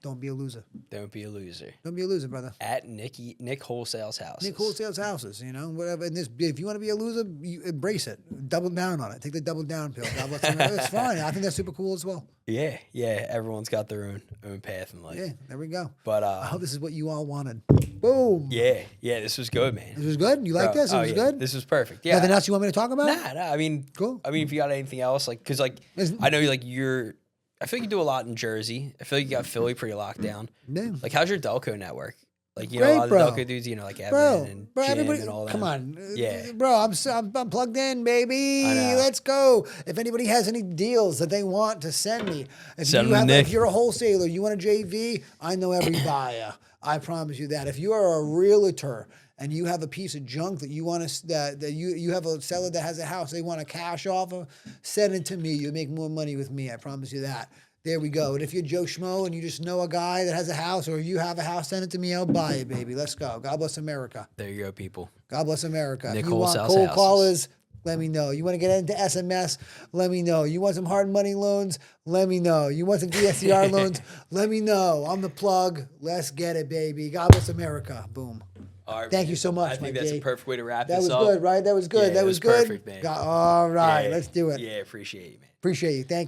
Don't be a loser. Don't be a loser. Don't be a loser, brother. At Nick Wholesales Houses. Nick Wholesales Houses, you know, whatever. And if you want to be a loser, you embrace it. Double down on it. Take the double down pill. God bless them. It's fine. I think that's super cool as well. Yeah. Everyone's got their own path in life. Yeah, there we go. But I hope this is what you all wanted. Boom. Yeah. This was good, man. This was good? You like this? It was good? This was perfect. Yeah. Nothing else you want me to talk about? Nah. I mean, cool. I mean, if you got anything else, like, because like I know like I feel like you do a lot in Jersey. I feel like you got Philly pretty locked down. Yeah. Like, how's your Delco network? Like, you Great, know, a lot bro. of the Delco dudes, you know, like Evan and Jim everybody, and all that. come on. Yeah. Bro, I'm plugged in, baby. I know. Let's go. If anybody has any deals that they want to send me, Send them to Nick. if you're a wholesaler, you want a JV, I know every buyer. I promise you that. If you are a realtor and you have a piece of junk that you want to, that you have a seller that has a house they want a cash offer, send it to me. You'll make more money with me. I promise you that. There we go. And if you're Joe Schmo and you just know a guy that has a house or you have a house, send it to me. I'll buy it, baby. Let's go. God bless America. There you go, people. God bless America. Nick If you want Wholesales cold Houses. callers, let me know. You want to get into SMS? Let me know. You want some hard money loans? Let me know. You want some DSCR loans? Let me know. I'm the plug. Let's get it, baby. God bless America. Boom. All right, Thank man. you so much, I think my that's G. a perfect way to wrap That this was up. good, right? That was good. Yeah, that it was was good. perfect, man. All right. Yeah. Let's do it. Yeah, appreciate you, man. Appreciate you. Thank you.